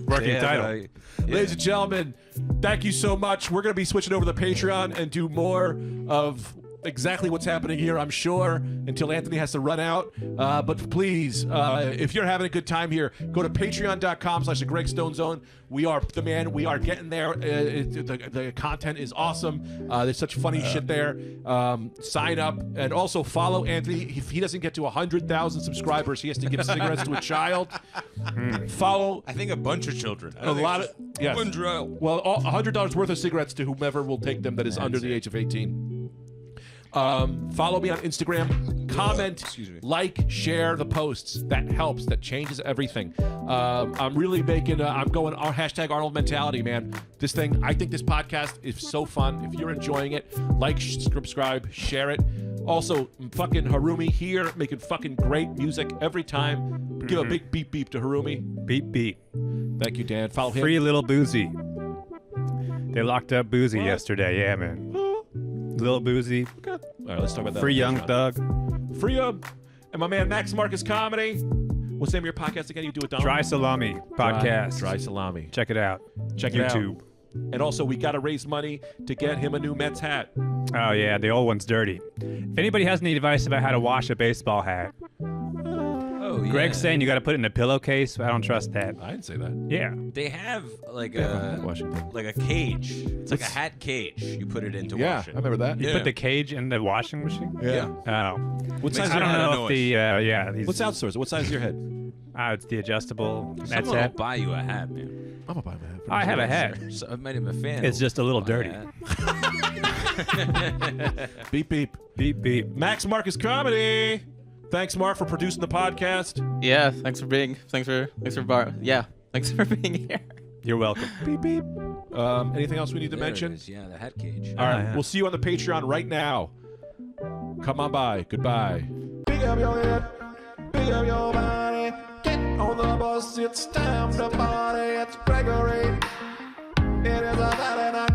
working Yeah, title. Ladies and gentlemen, thank you so much. We're going to be switching over to the Patreon and do more of exactly what's happening here, I'm sure, until Anthony has to run out. But please, if you're having a good time here, go to patreon.com/the Greg Stone Zone. We are the man. We are getting there. The content is awesome. There's such funny shit there. Sign up and also follow Anthony. If he doesn't get to 100,000 subscribers, he has to give cigarettes to a child. Follow I think a bunch of children. a lot of One drill. well, $100 worth of cigarettes to whomever will take them that is under the age of 18. Follow me on Instagram. Comment, like, share the posts. That helps. That changes everything. I'm really making. I'm going our hashtag Arnold mentality, man. This thing. I think this podcast is so fun. If you're enjoying it, like, subscribe, share it. Also, fucking Harumi here, making fucking great music every time. Give a big beep beep to Harumi. Beep beep. Thank you, Dan. Follow him. Free little Boozy. They locked up Boozy yesterday. Yeah, man. Little Boozy. All right, let's talk about that. Free Young Thug. Free up. And my man Max Marcus Comedy. What's the name of your podcast again? You do it, Don? Dry Salami podcast. Dry Salami. Check it out. Check it out. YouTube. And also, we got to raise money to get him a new Mets hat. Oh, yeah. The old one's dirty. If anybody has any advice about how to wash a baseball hat, Oh, yeah. Greg's saying you got to put it in a pillowcase. I don't trust that. I didn't say that. Yeah. They have like Washington. a cage. It's like a hat cage. You put it into Yeah, wash it. I remember that. You Yeah. put the cage in the washing machine? Yeah. Oh. What size? I don't lot of know if the, yeah. These, What's outsourced? What size is your head? It's the adjustable. That's Someone will it. buy you a hat, man. I'm gonna buy my hat. I have a hat. So I might have a fan. It's just a little Buy dirty. hat. Beep beep. Beep, beep. Max Marcus Comedy. Thanks, Mark, for producing the podcast. Yeah, thanks for being here. You're welcome. Beep beep. Anything else we need to There it mention? is, yeah, the hat cage. All right, yeah. we'll see you on the Patreon right now. Come on by. Goodbye. Pick up your head, pick up your body. Get on the bus, it's time to party. It's Gregory. It is a Saturday night.